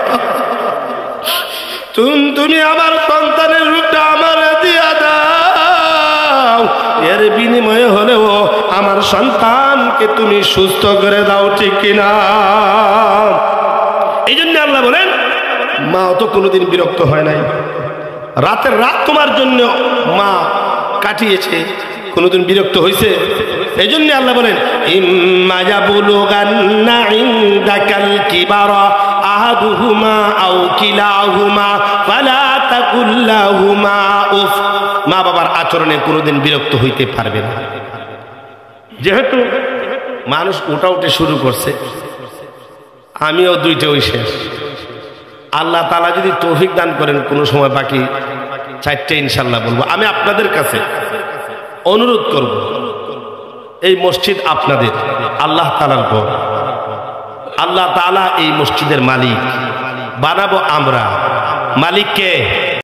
তুমি আমার সন্তানের রূপটা আমারে দিয়া দাও, এর বিনিময়ে হলেও আমার সন্তানকে তুমি সুস্থ করে দাও, ঠিক কিনা? এই জন্য আল্লাহ বলেন মা তো কোনোদিন বিরক্ত হয় নাই, রাতের রাত তোমার জন্য মা কাটিয়েছে, কোনোদিন বিরক্ত হয়েছে? এই জন্য আল্লাহ বলেন ইম্মা ইয়াবলুগান্না ইনদাকাল কিবারা আহাদুহুমা আও কিলাহুমা ফালা তাকুল লাহুমা উফ। মা বাবার আচরণে কোনোদিন বিরক্ত হইতে পারবে না। যেহেতু মানুষ উঠাউঠে শুরু করছে, আমিও দুইটা ওই শেষ। আল্লাহ তাআলা যদি তৌফিক দান করেন কোনো সময় বাকি চারটে ইনশাল্লাহ বলবো। আমি আপনাদের কাছে অনুরোধ করব, এই মসজিদ আপনাদের, আল্লাহ তাআলার ঘর, আল্লাহ তাআলা এই মসজিদের মালিক, বানাবো আমরা, মালিককে